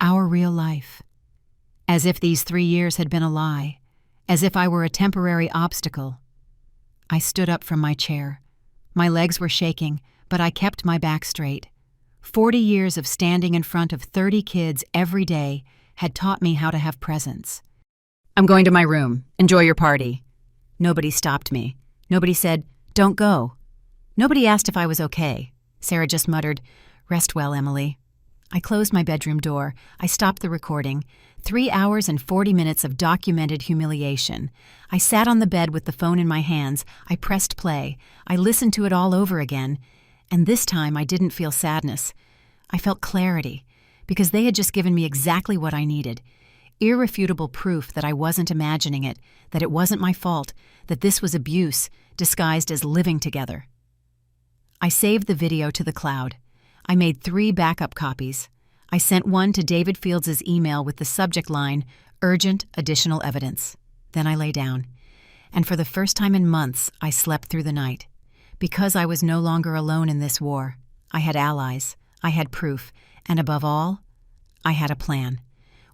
Our real life. As if these 3 years had been a lie, as if I were a temporary obstacle. I stood up from my chair. My legs were shaking, but I kept my back straight. 40 years of standing in front of 30 kids every day had taught me how to have presence. "I'm going to my room. Enjoy your party." Nobody stopped me. Nobody said, "Don't go." Nobody asked if I was okay. Sarah just muttered, "Rest well, Emily." I closed my bedroom door. I stopped the recording. 3 hours and 40 minutes of documented humiliation. I sat on the bed with the phone in my hands. I pressed play. I listened to it all over again. And this time I didn't feel sadness. I felt clarity, because they had just given me exactly what I needed. Irrefutable proof that I wasn't imagining it, that it wasn't my fault, that this was abuse disguised as living together. I saved the video to the cloud. I made 3 backup copies. I sent one to David Fields' email with the subject line, "Urgent Additional Evidence." Then I lay down. And for the first time in months, I slept through the night. Because I was no longer alone in this war. I had allies. I had proof. And above all, I had a plan.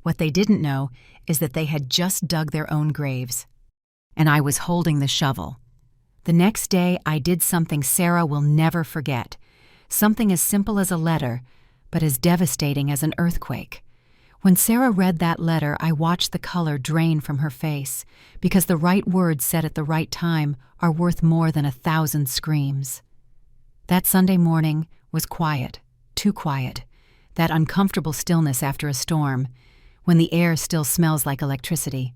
What they didn't know is that they had just dug their own graves. And I was holding the shovel. The next day, I did something Sarah will never forget. Something as simple as a letter, but as devastating as an earthquake. When Sarah read that letter, I watched the color drain from her face, because the right words said at the right time are worth more than 1,000 screams. That Sunday morning was quiet, too quiet, that uncomfortable stillness after a storm, when the air still smells like electricity.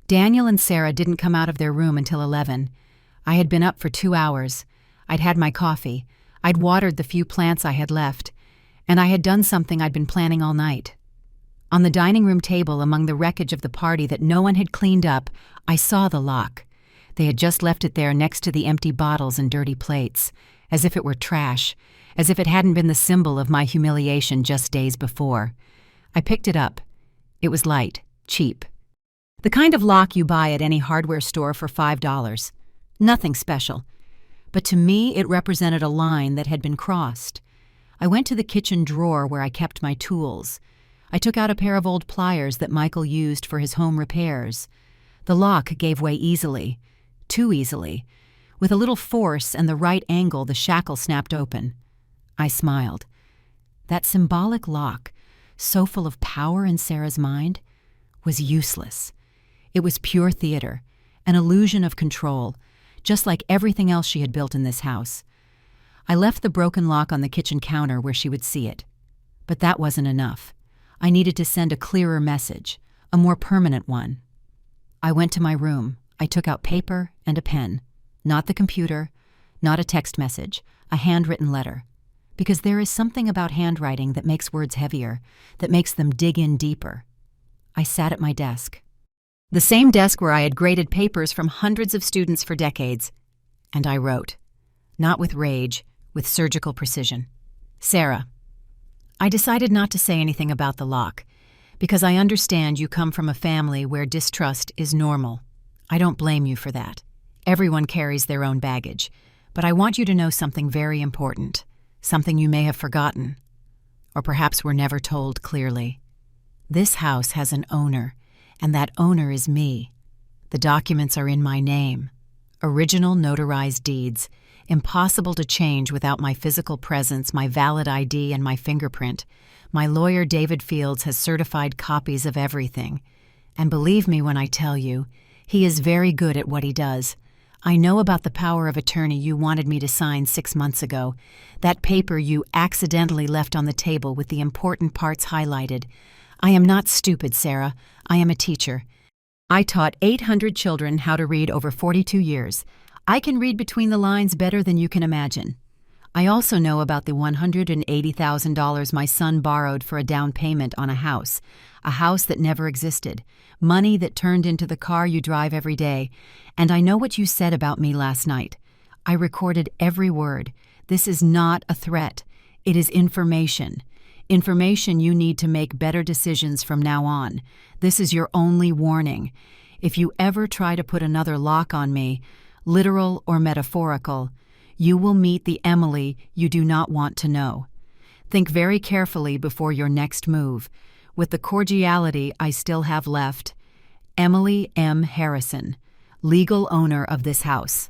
Daniel and Sarah didn't come out of their room until 11. I had been up for 2 hours. I'd had my coffee. I'd watered the few plants I had left, and I had done something I'd been planning all night. On the dining room table, among the wreckage of the party that no one had cleaned up, I saw the lock. They had just left it there next to the empty bottles and dirty plates, as if it were trash, as if it hadn't been the symbol of my humiliation just days before. I picked it up. It was light, cheap. The kind of lock you buy at any hardware store for $5. Nothing special. But to me, it represented a line that had been crossed. I went to the kitchen drawer where I kept my tools. I took out a pair of old pliers that Michael used for his home repairs. The lock gave way easily, too easily. With a little force and the right angle, the shackle snapped open. I smiled. That symbolic lock, so full of power in Sarah's mind, was useless. It was pure theater, an illusion of control, just like everything else she had built in this house. I left the broken lock on the kitchen counter where she would see it. But that wasn't enough. I needed to send a clearer message, a more permanent one. I went to my room. I took out paper and a pen. Not the computer, not a text message, a handwritten letter. Because there is something about handwriting that makes words heavier, that makes them dig in deeper. I sat at my desk. The same desk where I had graded papers from hundreds of students for decades. And I wrote. Not with rage, with surgical precision. Sarah, I decided not to say anything about the lock, because I understand you come from a family where distrust is normal. I don't blame you for that. Everyone carries their own baggage, but I want you to know something very important, something you may have forgotten, or perhaps were never told clearly. This house has an owner, and that owner is me. The documents are in my name. Original notarized deeds, impossible to change without my physical presence, my valid ID, and my fingerprint. My lawyer, David Fields, has certified copies of everything. And believe me when I tell you, he is very good at what he does. I know about the power of attorney you wanted me to sign 6 months ago, that paper you accidentally left on the table with the important parts highlighted. I am not stupid, Sarah. I am a teacher. I taught 800 children how to read over 42 years. I can read between the lines better than you can imagine. I also know about the $180,000 my son borrowed for a down payment on a house that never existed, money that turned into the car you drive every day, and I know what you said about me last night. I recorded every word. This is not a threat. It is information. Information you need to make better decisions from now on. This is your only warning. If you ever try to put another lock on me, literal or metaphorical, you will meet the Emily you do not want to know. Think very carefully before your next move. With the cordiality I still have left, Emily M. Harrison, legal owner of this house.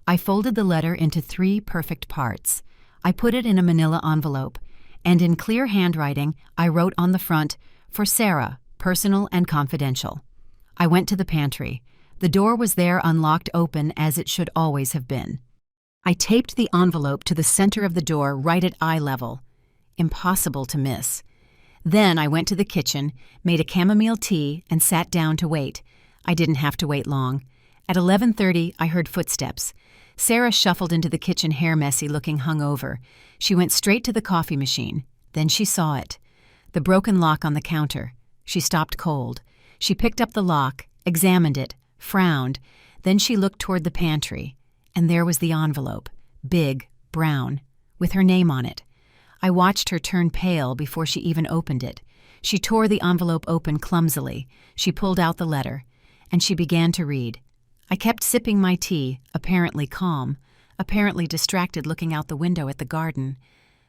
I folded the letter into 3 perfect parts. I put it in a manila envelope, and in clear handwriting, I wrote on the front, "For Sarah, personal and confidential." I went to the pantry. The door was there, unlocked open as it should always have been. I taped the envelope to the center of the door, right at eye level. Impossible to miss. Then I went to the kitchen, made a chamomile tea, and sat down to wait. I didn't have to wait long. At 11:30, I heard footsteps. Sarah shuffled into the kitchen, hair messy, looking hungover. She went straight to the coffee machine. Then she saw it. The broken lock on the counter. She stopped cold. She picked up the lock, examined it, frowned. Then she looked toward the pantry. And there was the envelope, big, brown, with her name on it. I watched her turn pale before she even opened it. She tore the envelope open clumsily. She pulled out the letter, and she began to read. I kept sipping my tea, apparently calm, apparently distracted, looking out the window at the garden.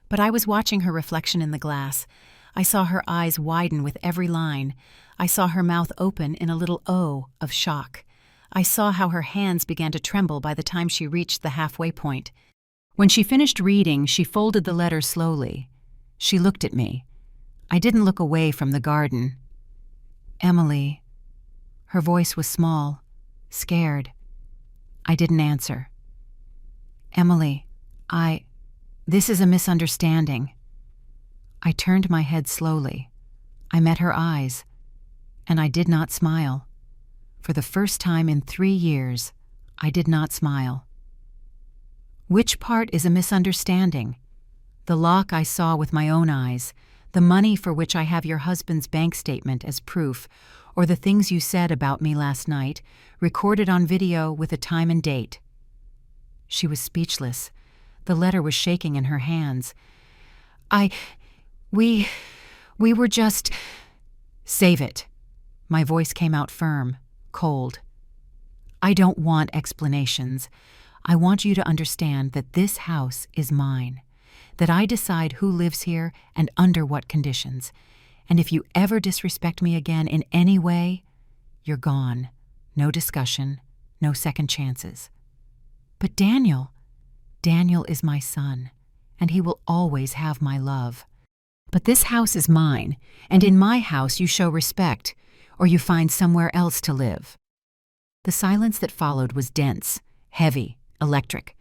But I was watching her reflection in the glass. I saw her eyes widen with every line. I saw her mouth open in a little O of shock. I saw how her hands began to tremble by the time she reached the halfway point. When she finished reading, she folded the letter slowly. She looked at me. I didn't look away from the garden. "Emily." Her voice was small, scared. I didn't answer. "Emily, this is a misunderstanding." I turned my head slowly. I met her eyes, and I did not smile. For the first time in 3 years, I did not smile. "Which part is a misunderstanding? The lock I saw with my own eyes, the money for which I have your husband's bank statement as proof, or the things you said about me last night, recorded on video with a time and date?" She was speechless. The letter was shaking in her hands. We were just—" "Save it." My voice came out firm, cold. "I don't want explanations. I want you to understand that this house is mine, that I decide who lives here and under what conditions. And if you ever disrespect me again in any way, you're gone. No discussion, no second chances." "But Daniel is my son, and he will always have my love. But this house is mine, and in my house you show respect, or you find somewhere else to live." The silence that followed was dense, heavy, electric.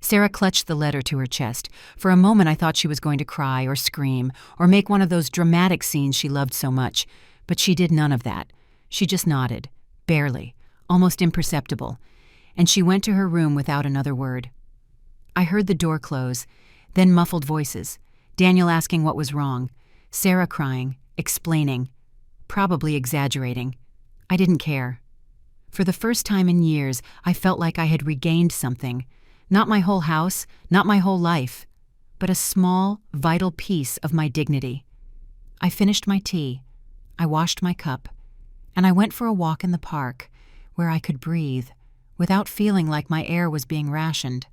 Sarah clutched the letter to her chest. For a moment I thought she was going to cry or scream or make one of those dramatic scenes she loved so much, but she did none of that. She just nodded, barely, almost imperceptible, and she went to her room without another word. I heard the door close, then muffled voices, Daniel asking what was wrong, Sarah crying, explaining, probably exaggerating. I didn't care. For the first time in years, I felt like I had regained something. Not my whole house, not my whole life, but a small, vital piece of my dignity. I finished my tea, I washed my cup, and I went for a walk in the park, where I could breathe, without feeling like my air was being rationed.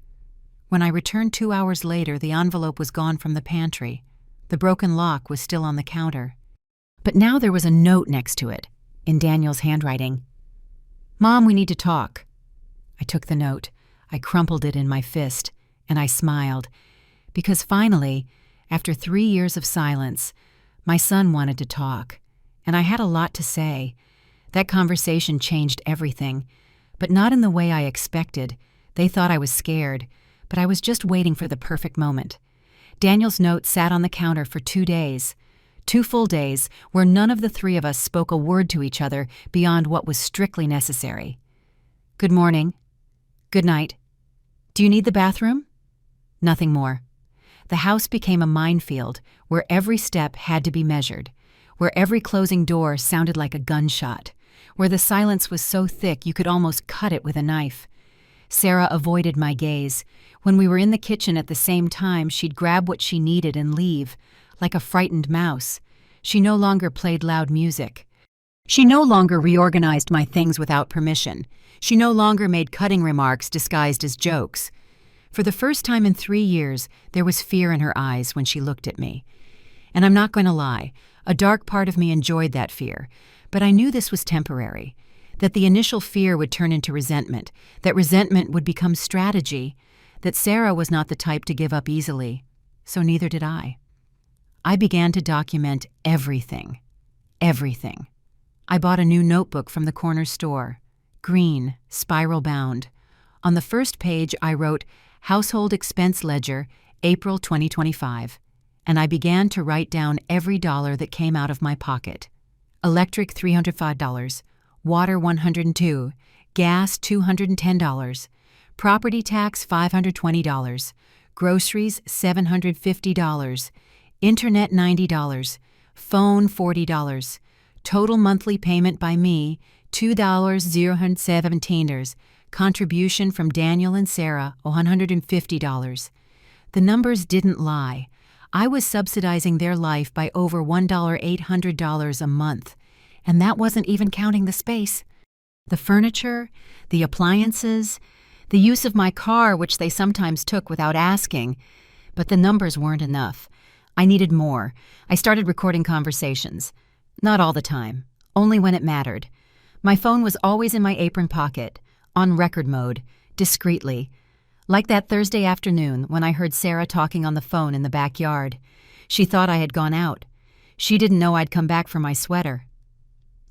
When I returned 2 hours later, the envelope was gone from the pantry. The broken lock was still on the counter. But now there was a note next to it, in Daniel's handwriting. "Mom, we need to talk." I took the note. I crumpled it in my fist, and I smiled, because finally, after 3 years of silence, my son wanted to talk, and I had a lot to say. That conversation changed everything, but not in the way I expected. They thought I was scared, but I was just waiting for the perfect moment. Daniel's note sat on the counter for 2 days, 2 full days where none of the 3 of us spoke a word to each other beyond what was strictly necessary. "Good morning." "Good night." "Do you need the bathroom?" Nothing more. The house became a minefield where every step had to be measured, where every closing door sounded like a gunshot, where the silence was so thick you could almost cut it with a knife. Sarah avoided my gaze. When we were in the kitchen at the same time, she'd grab what she needed and leave, like a frightened mouse. She no longer played loud music. She no longer reorganized my things without permission. She no longer made cutting remarks disguised as jokes. For the first time in 3 years, there was fear in her eyes when she looked at me. And I'm not going to lie, a dark part of me enjoyed that fear, but I knew this was temporary, that the initial fear would turn into resentment, that resentment would become strategy, that Sarah was not the type to give up easily, so neither did I. I began to document everything. Everything. I bought a new notebook from the corner store, green, spiral-bound. On the first page I wrote, "Household Expense Ledger, April 2025, and I began to write down every dollar that came out of my pocket. Electric $305, water $102, gas $210, property tax $520, groceries $750, internet $90, phone $40, total monthly payment by me $2,017, contribution from Daniel and Sarah $150. The numbers didn't lie. I was subsidizing their life by over $1,800 a month, and that wasn't even counting the space. The furniture, the appliances, the use of my car, which they sometimes took without asking. But the numbers weren't enough. I needed more. I started recording conversations. Not all the time, only when it mattered. My phone was always in my apron pocket, on record mode, discreetly. Like that Thursday afternoon when I heard Sarah talking on the phone in the backyard. She thought I had gone out. She didn't know I'd come back for my sweater.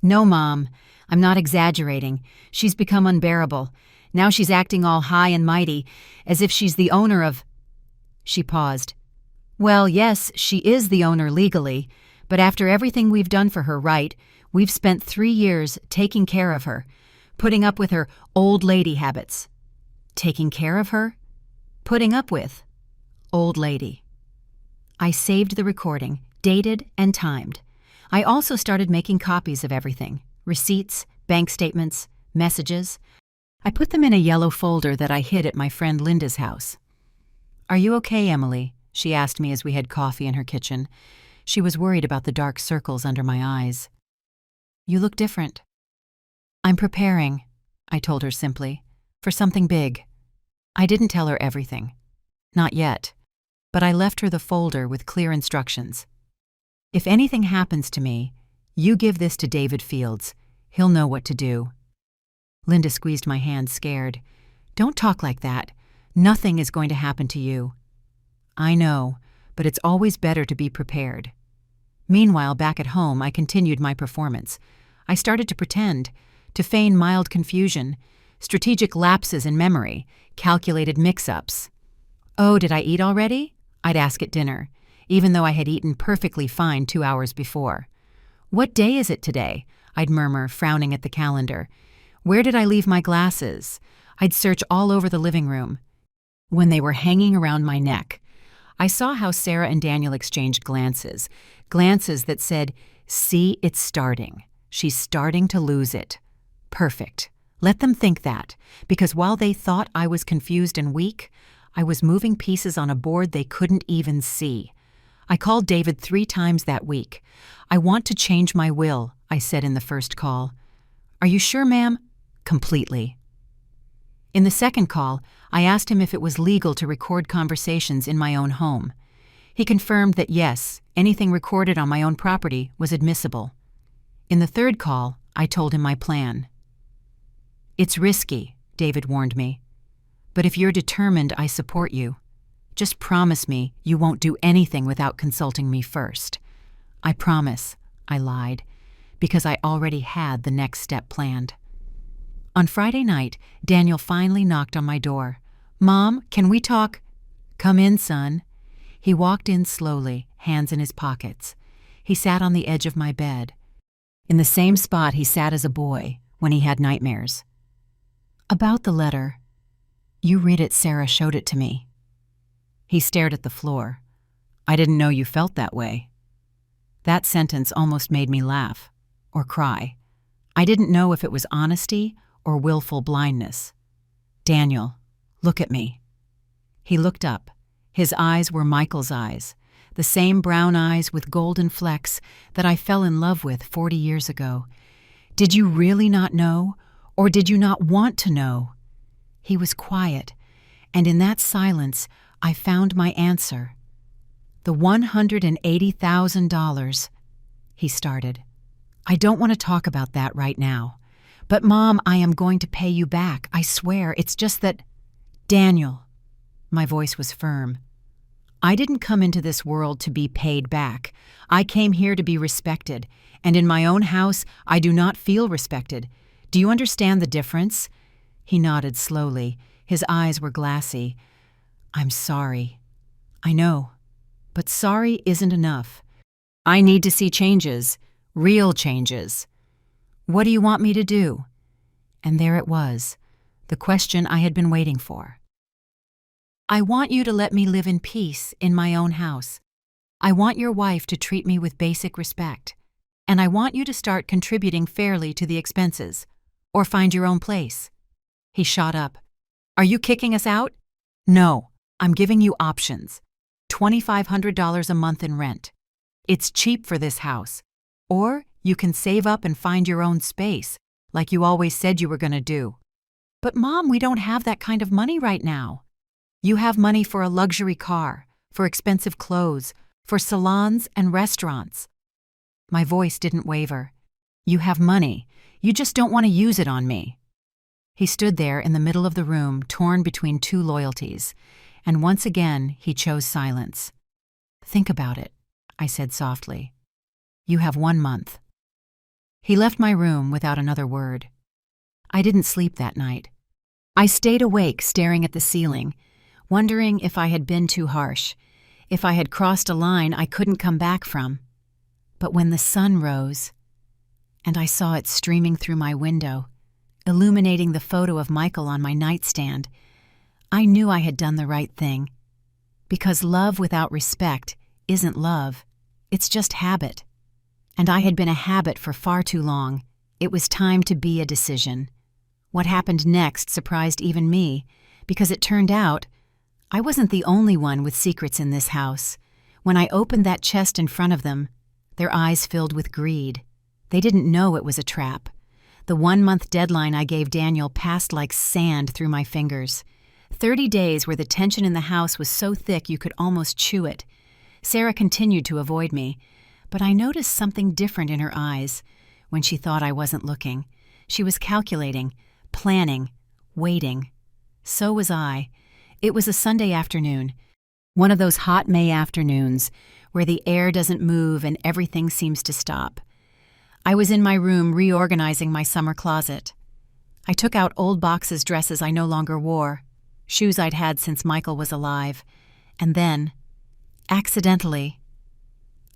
No, Mom, I'm not exaggerating. She's become unbearable. Now she's acting all high and mighty, as if she's the owner of—" She paused. "Well, yes, she is the owner legally, but after everything we've done for her, right, we've spent 3 years taking care of her, putting up with her old lady habits." Taking care of her? Putting up with? Old lady. I saved the recording, dated and timed. I also started making copies of everything: receipts, bank statements, messages. I put them in a yellow folder that I hid at my friend Linda's house. "Are you okay, Emily?" she asked me as we had coffee in her kitchen. She was worried about the dark circles under my eyes. "You look different." "I'm preparing," I told her simply, "for something big." I didn't tell her everything. Not yet. But I left her the folder with clear instructions. "If anything happens to me, you give this to David Fields. He'll know what to do." Linda squeezed my hand, scared. "Don't talk like that. Nothing is going to happen to you." "I know, but it's always better to be prepared." Meanwhile, back at home, I continued my performance. I started to pretend, to feign mild confusion, strategic lapses in memory, calculated mix-ups. "Oh, did I eat already?" I'd ask at dinner, even though I had eaten perfectly fine 2 hours before. "What day is it today?" I'd murmur, frowning at the calendar. "Where did I leave my glasses?" I'd search all over the living room. When they were hanging around my neck, I saw how Sarah and Daniel exchanged glances that said, "See, it's starting. She's starting to lose it." Perfect. Let them think that, because while they thought I was confused and weak, I was moving pieces on a board they couldn't even see. I called David 3 times that week. "I want to change my will," I said in the first call. "Are you sure, ma'am?" "Completely." In the second call, I asked him if it was legal to record conversations in my own home. He confirmed that yes, anything recorded on my own property was admissible. In the third call, I told him my plan. "It's risky," David warned me. "But if you're determined, I support you. Just promise me you won't do anything without consulting me first." "I promise," I lied, because I already had the next step planned. On Friday night, Daniel finally knocked on my door. "Mom, can we talk?" "Come in, son." He walked in slowly, hands in his pockets. He sat on the edge of my bed, in the same spot he sat as a boy when he had nightmares. "About the letter. You read it, Sarah showed it to me." He stared at the floor. "I didn't know you felt that way." That sentence almost made me laugh, or cry. I didn't know if it was honesty or willful blindness. "Daniel, look at me." He looked up. His eyes were Michael's eyes, the same brown eyes with golden flecks that I fell in love with 40 years ago. "Did you really not know? Or did you not want to know?" He was quiet, and in that silence, I found my answer. "The $180,000. He started. "I don't want to talk about that right now. But, Mom, I am going to pay you back. I swear, it's just that—" "Daniel." My voice was firm. "I didn't come into this world to be paid back. I came here to be respected, and in my own house, I do not feel respected. Do you understand the difference?" He nodded slowly. His eyes were glassy. "I'm sorry." "I know. But sorry isn't enough. I need to see changes, real changes." "What do you want me to do?" And there it was, the question I had been waiting for. "I want you to let me live in peace in my own house. I want your wife to treat me with basic respect. And I want you to start contributing fairly to the expenses. Or find your own place." He shot up. "Are you kicking us out?" "No, I'm giving you options. $2,500 a month in rent. It's cheap for this house. Or you can save up and find your own space, like you always said you were going to do." "But Mom, we don't have that kind of money right now." "You have money for a luxury car, for expensive clothes, for salons and restaurants." My voice didn't waver. "You have money. You just don't want to use it on me." He stood there in the middle of the room, torn between 2 loyalties, and once again he chose silence. "Think about it," I said softly. You have 1 month. He left my room without another word. I didn't sleep that night. I stayed awake staring at the ceiling, wondering if I had been too harsh, if I had crossed a line I couldn't come back from. But when the sun rose, and I saw it streaming through my window, illuminating the photo of Michael on my nightstand, I knew I had done the right thing. Because love without respect isn't love, it's just habit. And I had been a habit for far too long. It was time to be a decision. What happened next surprised even me, because it turned out I wasn't the only one with secrets in this house. When I opened that chest in front of them, their eyes filled with greed. They didn't know it was a trap. The 1-month deadline I gave Daniel passed like sand through my fingers. 30 days where the tension in the house was so thick you could almost chew it. Sarah continued to avoid me, but I noticed something different in her eyes when she thought I wasn't looking. She was calculating, planning, waiting. So was I. It was a Sunday afternoon, one of those hot May afternoons where the air doesn't move and everything seems to stop. I was in my room reorganizing my summer closet. I took out old boxes, dresses I no longer wore, shoes I'd had since Michael was alive, and then, accidentally,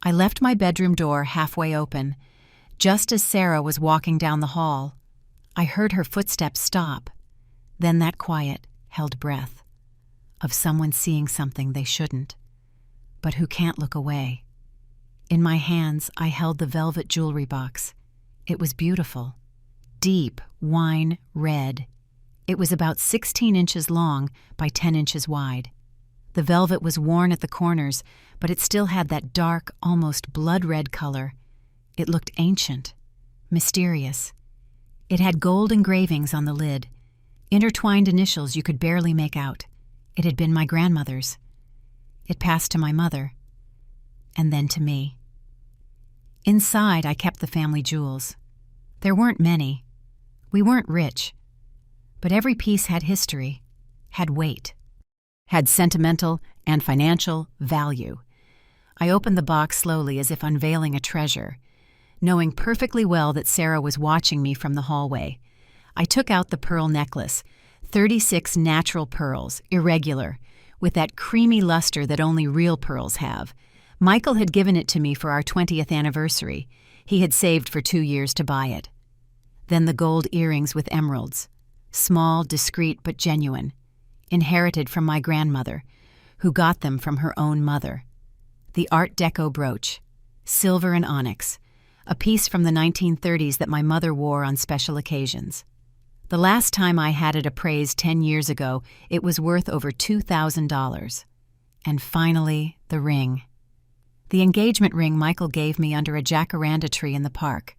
I left my bedroom door halfway open. Just as Sarah was walking down the hall, I heard her footsteps stop, then that quiet, held breath of someone seeing something they shouldn't, but who can't look away. In my hands, I held the velvet jewelry box. It was beautiful, deep wine red. It was about 16 inches long by 10 inches wide. The velvet was worn at the corners, but it still had that dark, almost blood-red color. It looked ancient, mysterious. It had gold engravings on the lid, intertwined initials you could barely make out. It had been my grandmother's. It passed to my mother, and then to me. Inside, I kept the family jewels. There weren't many. We weren't rich. But every piece had history, had weight, had sentimental and financial value. I opened the box slowly as if unveiling a treasure, knowing perfectly well that Sarah was watching me from the hallway. I took out the pearl necklace, 36 natural pearls, irregular, with that creamy luster that only real pearls have. Michael had given it to me for our 20th anniversary. He had saved for 2 years to buy it. Then the gold earrings with emeralds, small, discreet, but genuine, inherited from my grandmother, who got them from her own mother. The Art Deco brooch, silver and onyx, a piece from the 1930s that my mother wore on special occasions. The last time I had it appraised 10 years ago, it was worth over $2,000. And finally, the ring. The engagement ring Michael gave me under a jacaranda tree in the park.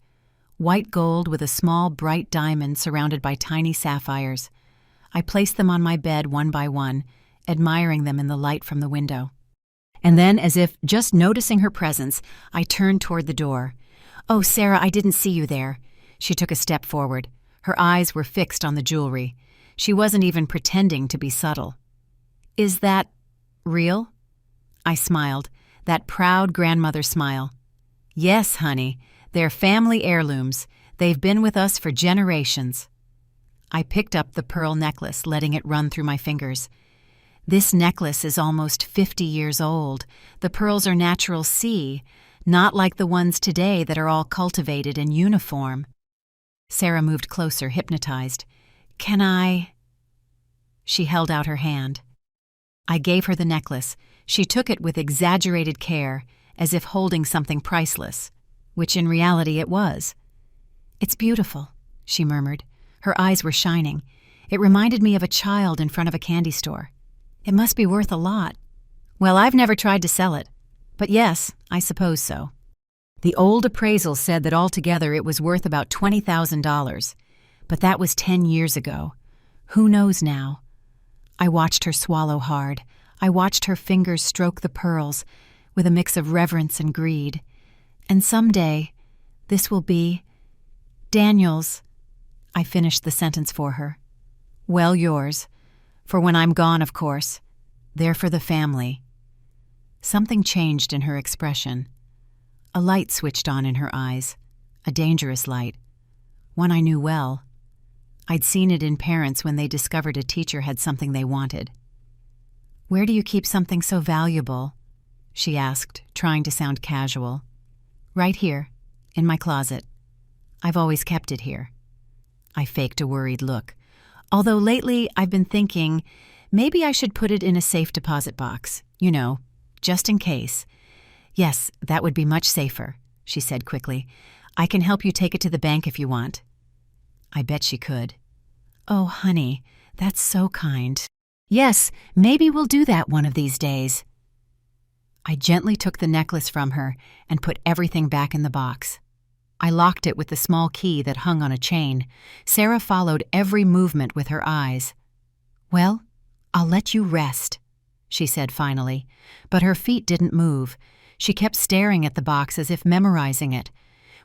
White gold with a small, bright diamond surrounded by tiny sapphires. I placed them on my bed one by one, admiring them in the light from the window. And then, as if just noticing her presence, I turned toward the door. "Oh, Sarah, I didn't see you there." She took a step forward. Her eyes were fixed on the jewelry. She wasn't even pretending to be subtle. "Is that real?" I smiled, that proud grandmother smile. "Yes, honey. They're family heirlooms. They've been with us for generations." I picked up the pearl necklace, letting it run through my fingers. "This necklace is almost 50 years old. The pearls are natural sea, not like the ones today that are all cultivated and uniform." Sarah moved closer, hypnotized. "Can I?" She held out her hand. I gave her the necklace. She took it with exaggerated care, as if holding something priceless, which in reality it was. "It's beautiful," she murmured. Her eyes were shining. It reminded me of a child in front of a candy store. "It must be worth a lot." "Well, I've never tried to sell it. But yes, I suppose so." The old appraisal said that altogether it was worth about $20,000. But that was 10 years ago. Who knows now? I watched her swallow hard. I watched her fingers stroke the pearls with a mix of reverence and greed. And someday, this will be Daniel's. I finished the sentence for her. "Well, yours. For when I'm gone, of course. They're for the family." Something changed in her expression. A light switched on in her eyes, a dangerous light, one I knew well. I'd seen it in parents when they discovered a teacher had something they wanted. "Where do you keep something so valuable?" she asked, trying to sound casual. "Right here, in my closet. I've always kept it here." I faked a worried look. Although lately I've been thinking maybe I should put it in a safe deposit box, just in case. "Yes, that would be much safer," she said quickly. "I can help you take it to the bank if you want." I bet she could. "Oh, honey, that's so kind. Yes, maybe we'll do that one of these days." I gently took the necklace from her and put everything back in the box. I locked it with the small key that hung on a chain. Sarah followed every movement with her eyes. "Well, I'll let you rest," she said finally, but her feet didn't move. She kept staring at the box as if memorizing it.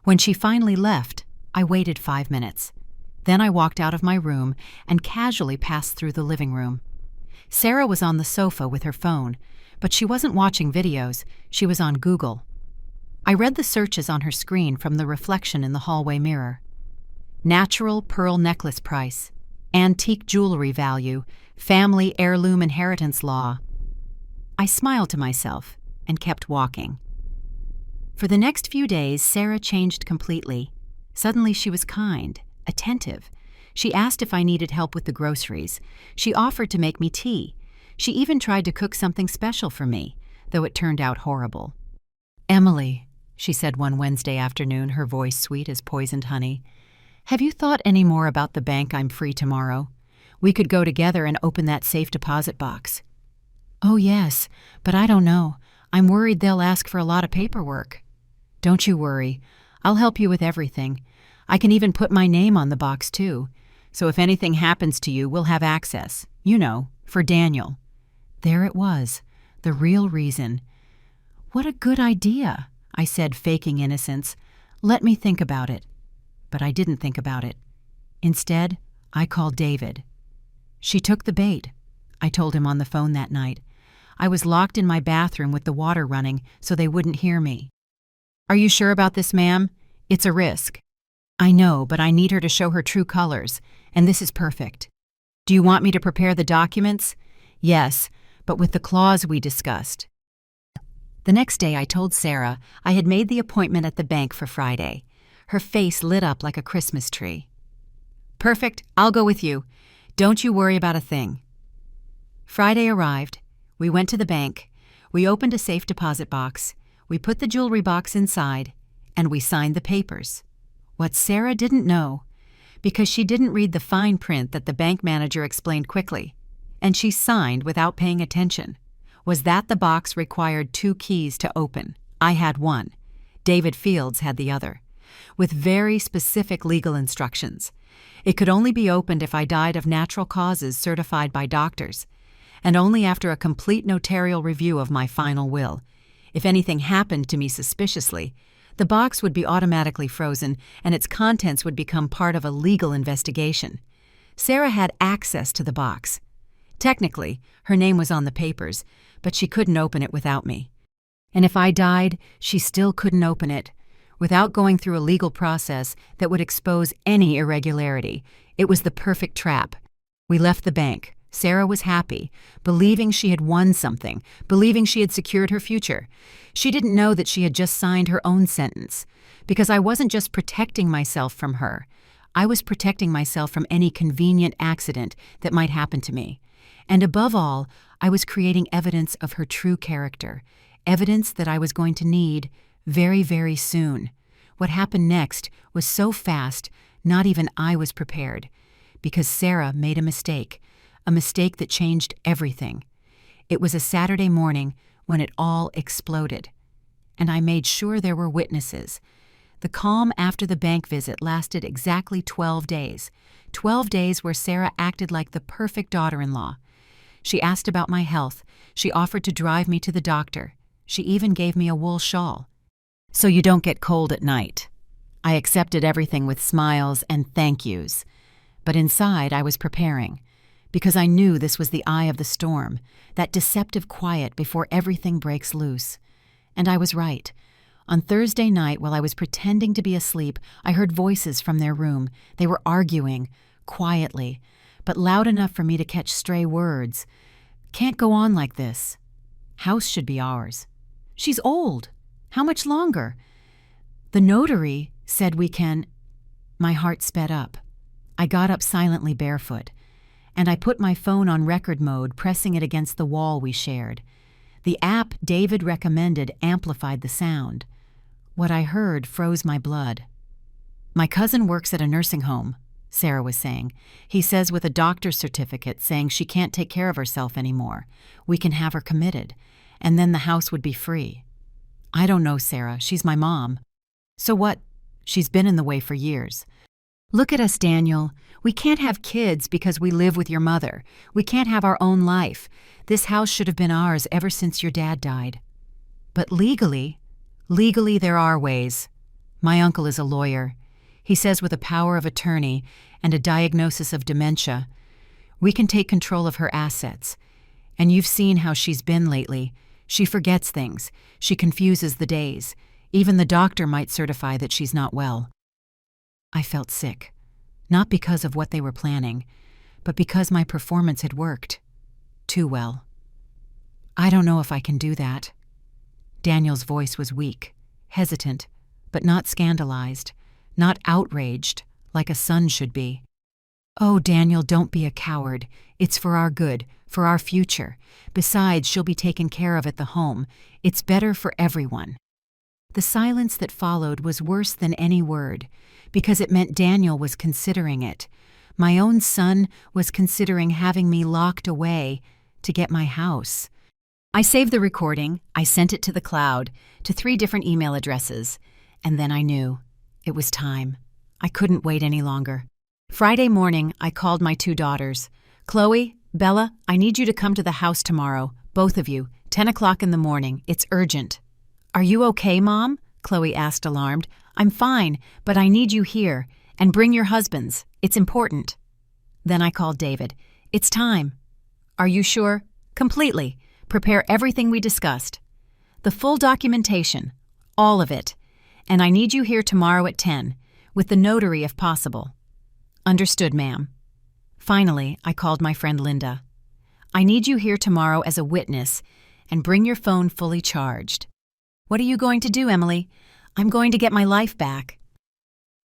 When she finally left, I waited 5 minutes. Then I walked out of my room and casually passed through the living room. Sarah was on the sofa with her phone, but she wasn't watching videos, she was on Google. I read the searches on her screen from the reflection in the hallway mirror. Natural pearl necklace price, antique jewelry value, family heirloom inheritance law. I smiled to myself and kept walking. For the next few days, Sarah changed completely. Suddenly she was kind, attentive. She asked if I needed help with the groceries. She offered to make me tea. She even tried to cook something special for me, though it turned out horrible. "Emily," she said one Wednesday afternoon, her voice sweet as poisoned honey, "have you thought any more about the bank I'm free tomorrow? We could go together and open that safe deposit box." "Oh, yes, but I don't know. I'm worried they'll ask for a lot of paperwork." "Don't you worry. I'll help you with everything. I can even put my name on the box, too. So if anything happens to you, we'll have access. For Daniel." There it was, the real reason. "What a good idea," I said, faking innocence. "Let me think about it." But I didn't think about it. Instead, I called David. "She took the bait," I told him on the phone that night. I was locked in my bathroom with the water running so they wouldn't hear me. "Are you sure about this, ma'am? It's a risk." "I know, but I need her to show her true colors, and this is perfect." "Do you want me to prepare the documents?" "Yes, but with the clause we discussed." The next day I told Sarah I had made the appointment at the bank for Friday. Her face lit up like a Christmas tree. "Perfect, I'll go with you. Don't you worry about a thing." Friday arrived. We went to the bank. We opened a safe deposit box. We put the jewelry box inside, and we signed the papers. What Sarah didn't know, because she didn't read the fine print that the bank manager explained quickly, and she signed without paying attention, was that the box required 2 keys to open. I had one. David Fields had the other, with very specific legal instructions. It could only be opened if I died of natural causes certified by doctors, and only after a complete notarial review of my final will. If anything happened to me suspiciously, the box would be automatically frozen and its contents would become part of a legal investigation. Sarah had access to the box. Technically, her name was on the papers, but she couldn't open it without me. And if I died, she still couldn't open it. Without going through a legal process that would expose any irregularity, it was the perfect trap. We left the bank. Sarah was happy, believing she had won something, believing she had secured her future. She didn't know that she had just signed her own sentence, because I wasn't just protecting myself from her. I was protecting myself from any convenient accident that might happen to me. And above all, I was creating evidence of her true character, evidence that I was going to need very, very soon. What happened next was so fast, not even I was prepared, because Sarah made a mistake that changed everything. It was a Saturday morning when it all exploded, and I made sure there were witnesses. The calm after the bank visit lasted exactly 12 days, 12 days where Sarah acted like the perfect daughter-in-law. She asked about my health. She offered to drive me to the doctor. She even gave me a wool shawl. "So you don't get cold at night." I accepted everything with smiles and thank yous. But inside I was preparing, because I knew this was the eye of the storm, that deceptive quiet before everything breaks loose. And I was right. On Thursday night, while I was pretending to be asleep, I heard voices from their room. They were arguing, quietly, but loud enough for me to catch stray words. Can't go on like this. House should be ours. She's old. How much longer? The notary said we can. My heart sped up. I got up silently barefoot, and I put my phone on record mode, pressing it against the wall we shared. The app David recommended amplified the sound. What I heard froze my blood. My cousin works at a nursing home, Sarah was saying. He says with a doctor's certificate saying she can't take care of herself anymore. We can have her committed, and then the house would be free. I don't know, Sarah. She's my mom. So what? She's been in the way for years. Look at us, Daniel. We can't have kids because we live with your mother. We can't have our own life. This house should have been ours ever since your dad died. But legally there are ways. My uncle is a lawyer. He says with a power of attorney and a diagnosis of dementia, we can take control of her assets. And you've seen how she's been lately. She forgets things. She confuses the days. Even the doctor might certify that she's not well. I felt sick, not because of what they were planning, but because my performance had worked. Too well. I don't know if I can do that. Daniel's voice was weak, hesitant, but not scandalized, not outraged, like a son should be. Oh, Daniel, don't be a coward. It's for our good, for our future. Besides, she'll be taken care of at the home. It's better for everyone. The silence that followed was worse than any word, because it meant Daniel was considering it. My own son was considering having me locked away to get my house. I saved the recording, I sent it to the cloud, to 3 different email addresses, and then I knew. It was time. I couldn't wait any longer. Friday morning, I called my 2 daughters. Chloe, Bella, I need you to come to the house tomorrow, both of you, 10 o'clock in the morning. It's urgent. Are you okay, Mom? Chloe asked, alarmed. I'm fine, but I need you here. And bring your husbands. It's important. Then I called David. It's time. Are you sure? Completely. Prepare everything we discussed. The full documentation. All of it. And I need you here tomorrow at 10, with the notary if possible. Understood, ma'am. Finally, I called my friend Linda. I need you here tomorrow as a witness, and bring your phone fully charged. What are you going to do, Emily? I'm going to get my life back.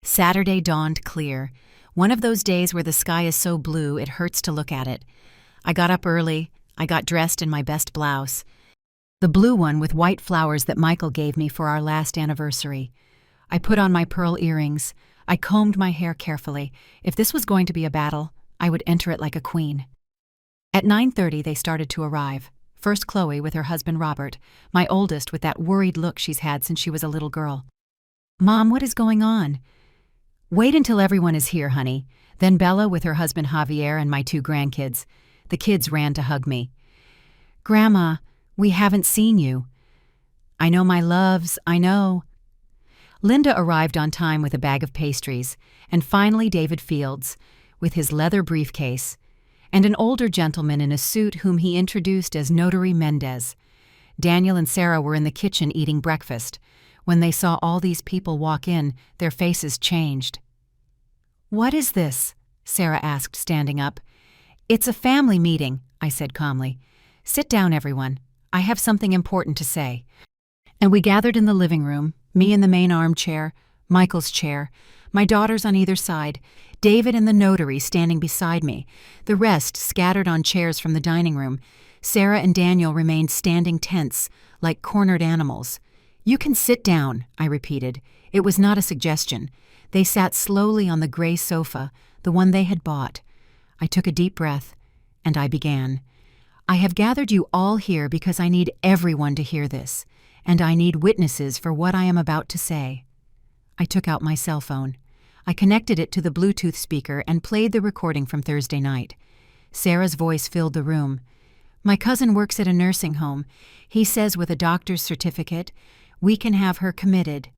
Saturday dawned clear, one of those days where the sky is so blue it hurts to look at it. I got up early. I got dressed in my best blouse, the blue one with white flowers that Michael gave me for our last anniversary. I put on my pearl earrings. I combed my hair carefully. If this was going to be a battle, I would enter it like a queen. At 9:30 they started to arrive. First Chloe with her husband Robert, my oldest with that worried look she's had since she was a little girl. Mom, what is going on? Wait until everyone is here, honey. Then Bella with her husband Javier and my 2 grandkids. The kids ran to hug me. Grandma, we haven't seen you. I know, my loves, I know. Linda arrived on time with a bag of pastries, and finally David Fields, with his leather briefcase, and an older gentleman in a suit whom he introduced as Notary Mendez. Daniel and Sarah were in the kitchen eating breakfast. When they saw all these people walk in, their faces changed. What is this? Sarah asked, standing up. It's a family meeting, I said calmly. Sit down, everyone. I have something important to say. And we gathered in the living room, me in the main armchair, Michael's chair, my daughters on either side, David and the notary standing beside me, the rest scattered on chairs from the dining room. Sarah and Daniel remained standing tense, like cornered animals. You can sit down, I repeated. It was not a suggestion. They sat slowly on the gray sofa, the one they had bought. I took a deep breath, and I began. I have gathered you all here because I need everyone to hear this, and I need witnesses for what I am about to say. I took out my cell phone. I connected it to the Bluetooth speaker and played the recording from Thursday night. Sarah's voice filled the room. My cousin works at a nursing home. He says with a doctor's certificate, we can have her committed.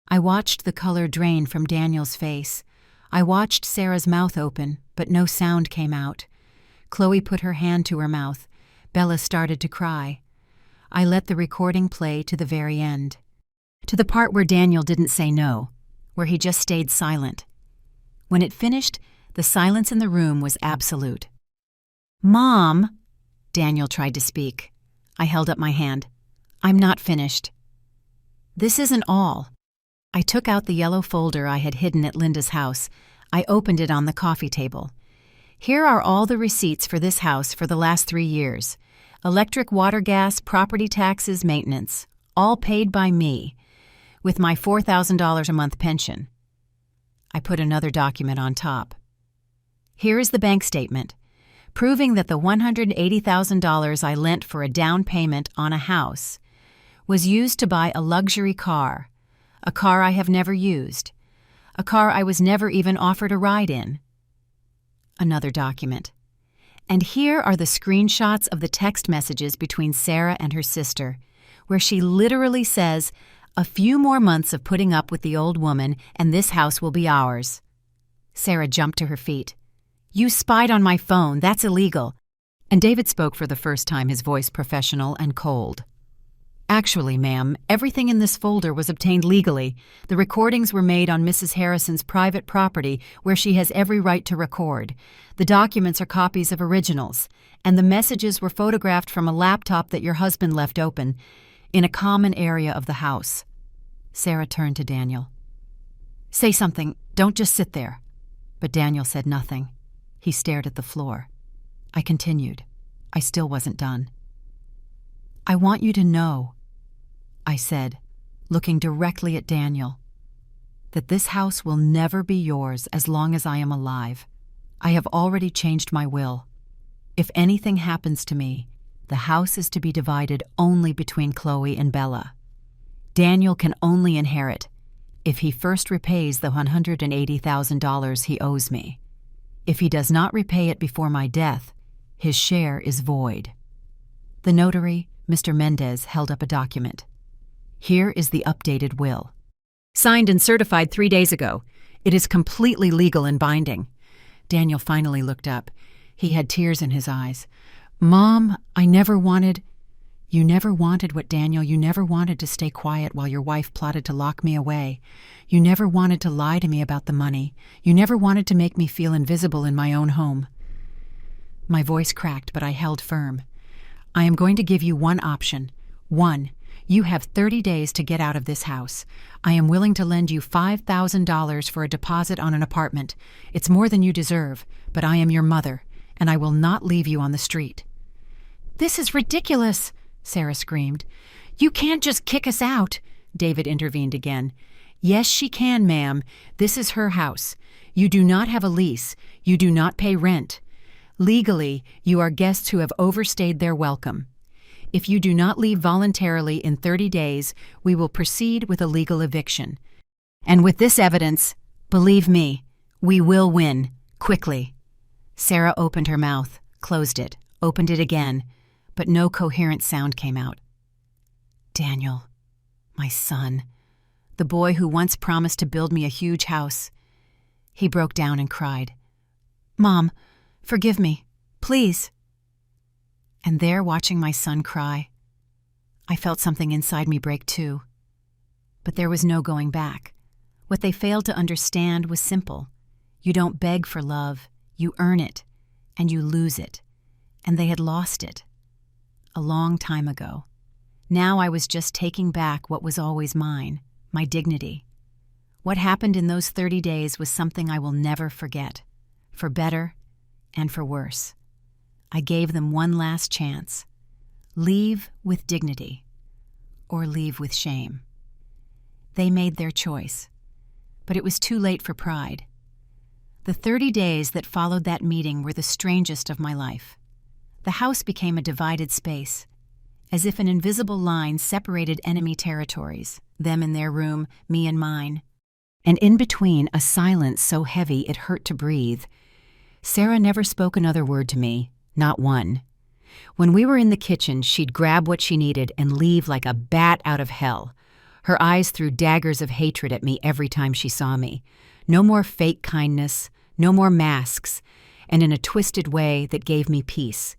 I watched the color drain from Daniel's face. I watched Sarah's mouth open, but no sound came out. Chloe put her hand to her mouth. Bella started to cry. I let the recording play to the very end. to the part where Daniel didn't say no, where he just stayed silent. When it finished, the silence in the room was absolute. "Mom," Daniel tried to speak. I held up my hand. "I'm not finished." "This isn't all." I took out the yellow folder I had hidden at Linda's house. I opened it on the coffee table. "Here are all the receipts for this house for the last 3 years. Electric, water, gas, property taxes, maintenance. All paid by me, with my $4,000 a month pension." I put another document on top. "Here is the bank statement, proving that the $180,000 I lent for a down payment on a house was used to buy a luxury car, a car I have never used, a car I was never even offered a ride in." Another document. "And here are the screenshots of the text messages between Sarah and her sister, where she literally says, 'A few more months of putting up with the old woman and this house will be ours.'" Sarah jumped to her feet. "You spied on my phone. That's illegal." And David spoke for the first time, his voice professional and cold. "Actually, ma'am, everything in this folder was obtained legally. The recordings were made on Mrs. Harrison's private property where she has every right to record. The documents are copies of originals, and the messages were photographed from a laptop that your husband left open in a common area of the house." Sarah turned to Daniel. "Say something. Don't just sit there." But Daniel said nothing. He stared at the floor. I continued. I still wasn't done. "I want you to know," I said, looking directly at Daniel, "that this house will never be yours as long as I am alive. I have already changed my will. If anything happens to me, the house is to be divided only between Chloe and Bella. Daniel can only inherit if he first repays the $180,000 he owes me. If he does not repay it before my death, his share is void." The notary, Mr. Mendez, held up a document. "Here is the updated will. Signed and certified 3 days ago. It is completely legal and binding." Daniel finally looked up. He had tears in his eyes. "Mom, I never wanted—" "You never wanted what, Daniel? You never wanted to stay quiet while your wife plotted to lock me away. You never wanted to lie to me about the money. You never wanted to make me feel invisible in my own home." My voice cracked, but I held firm. "I am going to give you one option. One, you have 30 days to get out of this house. I am willing to lend you $5,000 for a deposit on an apartment. It's more than you deserve, but I am your mother, and I will not leave you on the street." "This is ridiculous," Sarah screamed. "You can't just kick us out." David intervened again. "Yes, she can, ma'am. This is her house. You do not have a lease. You do not pay rent. Legally, you are guests who have overstayed their welcome. If you do not leave voluntarily in 30 days, we will proceed with a legal eviction. And with this evidence, believe me, we will win, quickly." Sarah opened her mouth, closed it, opened it again, but no coherent sound came out. Daniel, my son, the boy who once promised to build me a huge house. He broke down and cried, "Mom, forgive me, please." And there, watching my son cry, I felt something inside me break too. But there was no going back. What they failed to understand was simple. You don't beg for love, you earn it, and you lose it. And they had lost it. A long time ago. Now I was just taking back what was always mine, my dignity. What happened in those 30 days was something I will never forget, for better and for worse. I gave them one last chance. Leave with dignity, or leave with shame. They made their choice, but it was too late for pride. The 30 days that followed that meeting were the strangest of my life. The house became a divided space, as if an invisible line separated enemy territories, them in their room, me in mine. And in between, a silence so heavy it hurt to breathe. Sarah never spoke another word to me, not one. When we were in the kitchen, she'd grab what she needed and leave like a bat out of hell. Her eyes threw daggers of hatred at me every time she saw me. No more fake kindness, no more masks, and in a twisted way that gave me peace.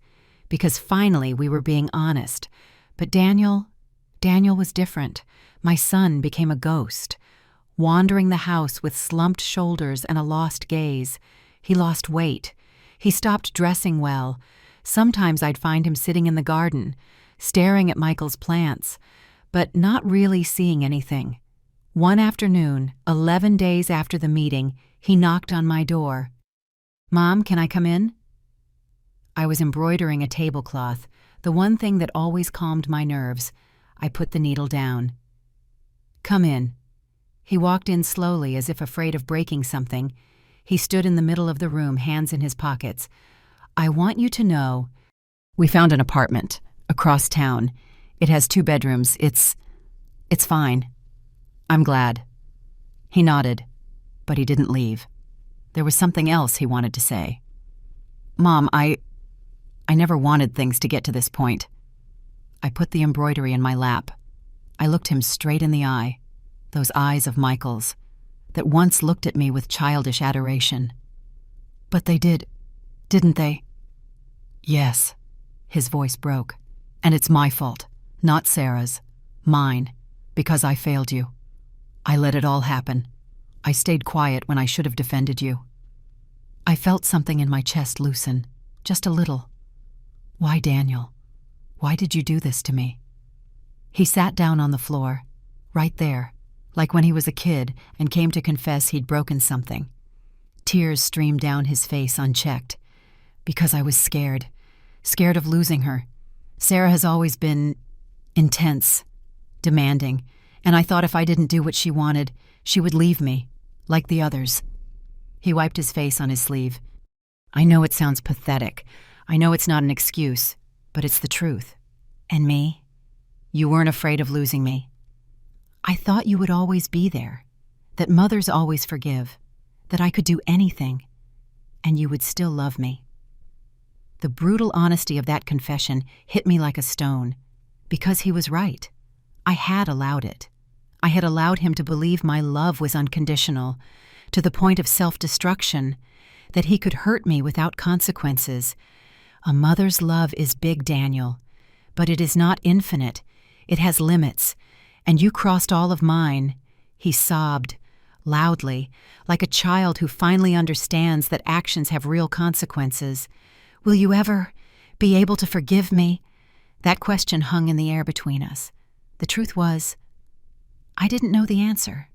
Because finally we were being honest. But Daniel, Daniel was different. My son became a ghost, wandering the house with slumped shoulders and a lost gaze. He lost weight. He stopped dressing well. Sometimes I'd find him sitting in the garden, staring at Michael's plants, but not really seeing anything. One afternoon, 11 days after the meeting, he knocked on my door. "Mom, can I come in?" I was embroidering a tablecloth, the one thing that always calmed my nerves. I put the needle down. "Come in." He walked in slowly, as if afraid of breaking something. He stood in the middle of the room, hands in his pockets. "I want you to know, we found an apartment across town. It has 2 bedrooms. It's fine. I'm glad." He nodded, but he didn't leave. There was something else he wanted to say. "Mom, I never wanted things to get to this point." I put the embroidery in my lap. I looked him straight in the eye, those eyes of Michael's, that once looked at me with childish adoration. "But they did, didn't they?" "Yes." His voice broke. "And it's my fault, not Sarah's. Mine, because I failed you. I let it all happen. I stayed quiet when I should have defended you." I felt something in my chest loosen, just a little. "Why, Daniel? Why did you do this to me?" He sat down on the floor, right there, like when he was a kid and came to confess he'd broken something. Tears streamed down his face unchecked, because I was scared of losing her. Sarah has always been intense, demanding, and I thought if I didn't do what she wanted, she would leave me, like the others. He wiped his face on his sleeve. "I know it sounds pathetic. I know it's not an excuse, but it's the truth. And me? You weren't afraid of losing me. I thought you would always be there, that mothers always forgive, that I could do anything, and you would still love me." The brutal honesty of that confession hit me like a stone, because he was right. I had allowed it. I had allowed him to believe my love was unconditional, to the point of self-destruction, that he could hurt me without consequences. A mother's love is big, Daniel, but it is not infinite. It has limits, and you crossed all of mine. He sobbed, loudly, like a child who finally understands that actions have real consequences. "Will you ever be able to forgive me?" That question hung in the air between us. The truth was, I didn't know the answer.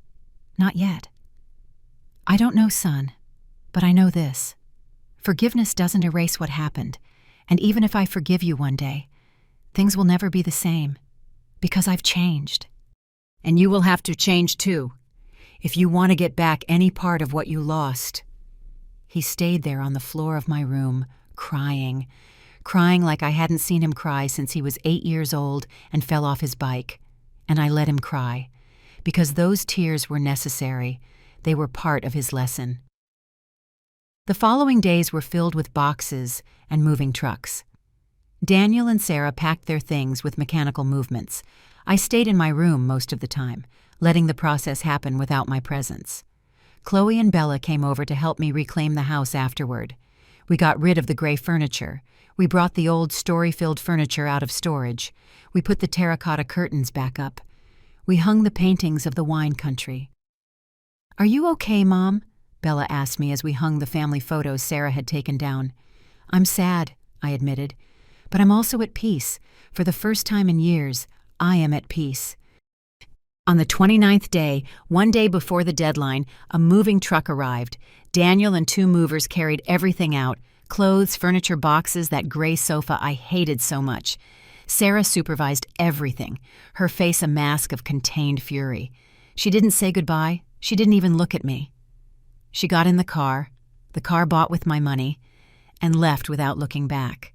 Not yet. "I don't know, son, but I know this. Forgiveness doesn't erase what happened, and even if I forgive you one day, things will never be the same, because I've changed. And you will have to change too, if you want to get back any part of what you lost." He stayed there on the floor of my room, crying like I hadn't seen him cry since he was 8 years old and fell off his bike. And I let him cry, because those tears were necessary. They were part of his lesson. The following days were filled with boxes and moving trucks. Daniel and Sarah packed their things with mechanical movements. I stayed in my room most of the time, letting the process happen without my presence. Chloe and Bella came over to help me reclaim the house afterward. We got rid of the gray furniture. We brought the old story-filled furniture out of storage. We put the terracotta curtains back up. We hung the paintings of the wine country. "Are you okay, Mom?" Bella asked me as we hung the family photos Sarah had taken down. "I'm sad," I admitted, "but I'm also at peace. For the first time in years, I am at peace." On the 29th day, one day before the deadline, a moving truck arrived. Daniel and 2 movers carried everything out: clothes, furniture, boxes, that gray sofa I hated so much. Sarah supervised everything, her face a mask of contained fury. She didn't say goodbye. She didn't even look at me. She got in the car bought with my money, and left without looking back.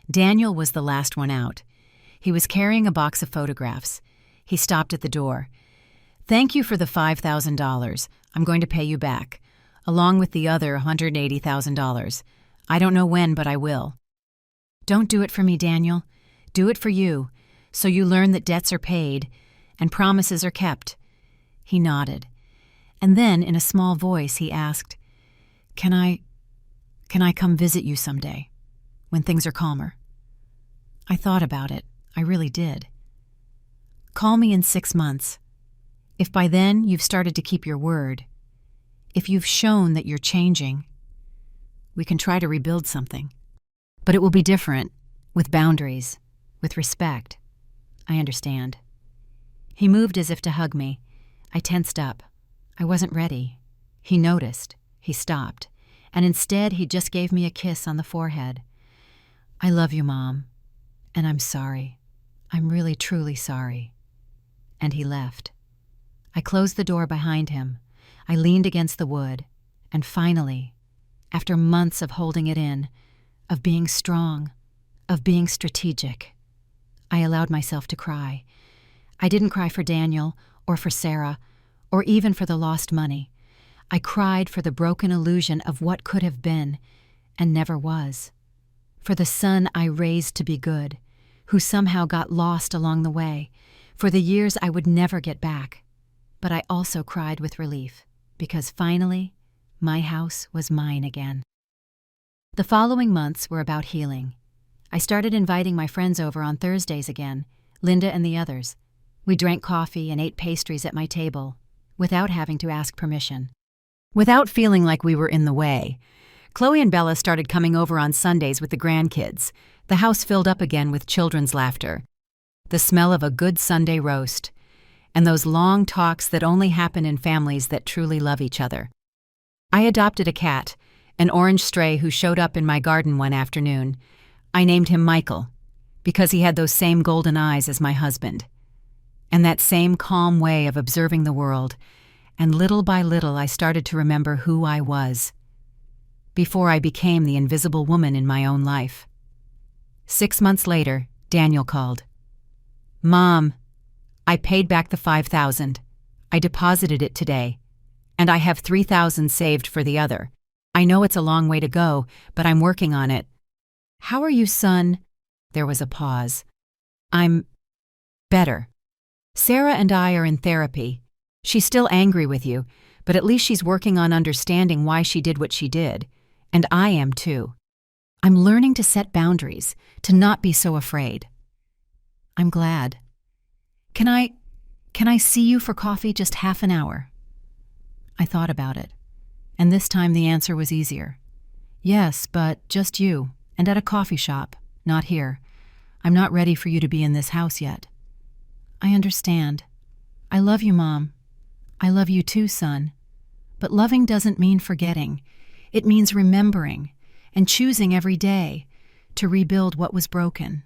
Daniel was the last one out. He was carrying a box of photographs. He stopped at the door. "Thank you for the $5,000. I'm going to pay you back, along with the other $180,000. I don't know when, but I will." "Don't do it for me, Daniel. Do it for you, so you learn that debts are paid and promises are kept." He nodded. And then, in a small voice, he asked, Can I come visit you someday, when things are calmer?" I thought about it. I really did. Call me in 6 months. If by then you've started to keep your word, if you've shown that you're changing, we can try to rebuild something. But it will be different, with boundaries, with respect. I understand. He moved as if to hug me. I tensed up. I wasn't ready. He noticed. He stopped. And instead, he just gave me a kiss on the forehead. I love you, Mom. And I'm sorry. I'm really, truly sorry. And he left. I closed the door behind him. I leaned against the wood. And finally, after months of holding it in, of being strong, of being strategic, I allowed myself to cry. I didn't cry for Daniel, or for Sarah, or even for the lost money. I cried for the broken illusion of what could have been, and never was. For the son I raised to be good, who somehow got lost along the way, for the years I would never get back. But I also cried with relief, because finally, my house was mine again. The following months were about healing. I started inviting my friends over on Thursdays again, Linda and the others. We drank coffee and ate pastries at my table, without having to ask permission. Without feeling like we were in the way, Chloe and Bella started coming over on Sundays with the grandkids. The house filled up again with children's laughter, the smell of a good Sunday roast, and those long talks that only happen in families that truly love each other. I adopted a cat, an orange stray who showed up in my garden one afternoon. I named him Michael, because he had those same golden eyes as my husband, and that same calm way of observing the world, and little by little I started to remember who I was, before I became the invisible woman in my own life. 6 months later, Daniel called. Mom, I paid back the $5,000. I deposited it today, and I have $3,000 saved for the other. I know it's a long way to go, but I'm working on it. How are you, son? There was a pause. I'm better. Sarah and I are in therapy. She's still angry with you, but at least she's working on understanding why she did what she did. And I am too. I'm learning to set boundaries, to not be so afraid. I'm glad. Can I see you for coffee just half an hour? I thought about it, and this time the answer was easier. Yes, but just you, and at a coffee shop, not here. I'm not ready for you to be in this house yet. I understand. I love you, Mom. I love you too, son. But loving doesn't mean forgetting. It means remembering and choosing every day to rebuild what was broken.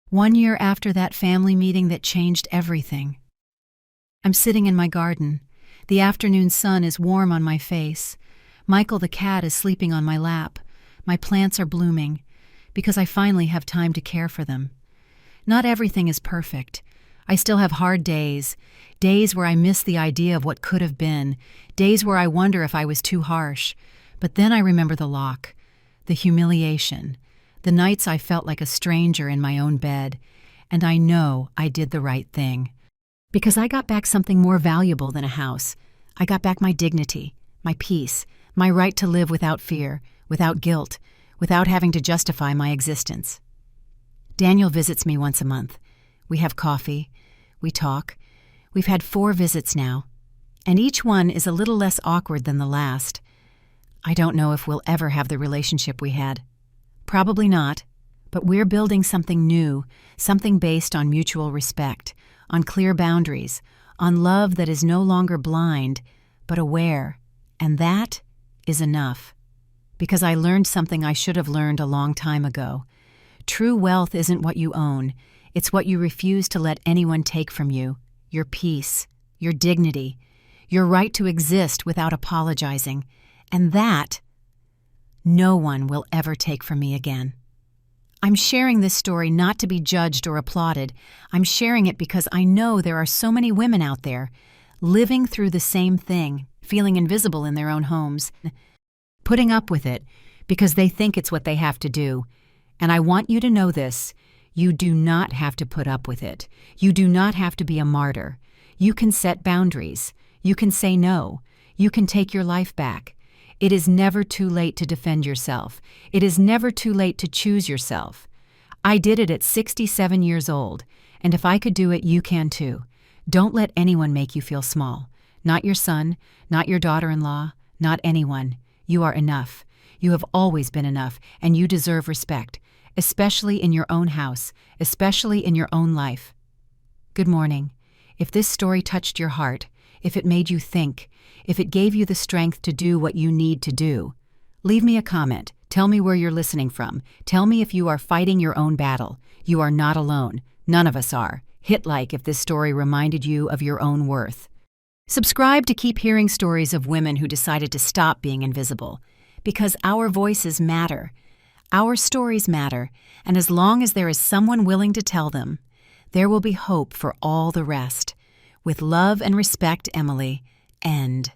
1 year after that family meeting that changed everything, I'm sitting in my garden. The afternoon sun is warm on my face. Michael the cat is sleeping on my lap. My plants are blooming because I finally have time to care for them. Not everything is perfect. I still have hard days, days where I miss the idea of what could have been, days where I wonder if I was too harsh. But then I remember the lock, the humiliation, the nights I felt like a stranger in my own bed, and I know I did the right thing. Because I got back something more valuable than a house. I got back my dignity, my peace, my right to live without fear, without guilt, without having to justify my existence. Daniel visits me once a month. We have coffee. We talk. We've had 4 visits now, and each one is a little less awkward than the last. I don't know if we'll ever have the relationship we had. Probably not, but we're building something new, something based on mutual respect, on clear boundaries, on love that is no longer blind, but aware, and that is enough. Because I learned something I should have learned a long time ago. True wealth isn't what you own, it's what you refuse to let anyone take from you, your peace, your dignity, your right to exist without apologizing, and that no one will ever take from me again. I'm sharing this story not to be judged or applauded. I'm sharing it because I know there are so many women out there living through the same thing, feeling invisible in their own homes, putting up with it because they think it's what they have to do. And I want you to know this. You do not have to put up with it. You do not have to be a martyr. You can set boundaries. You can say no. You can take your life back. It is never too late to defend yourself. It is never too late to choose yourself. I did it at 67 years old, And if I could do it, you can too. Don't let anyone make you feel small. Not your son, not your daughter-in-law, not anyone. You are enough. You have always been enough, and you deserve respect, especially in your own house, especially in your own life. Good morning. If this story touched your heart, if it made you think, if it gave you the strength to do what you need to do, leave me a comment. Tell me where you're listening from. Tell me if you are fighting your own battle. You are not alone. None of us are. Hit like if this story reminded you of your own worth. Subscribe to keep hearing stories of women who decided to stop being invisible. Because our voices matter. Our stories matter, and as long as there is someone willing to tell them, there will be hope for all the rest. With love and respect, Emily, end.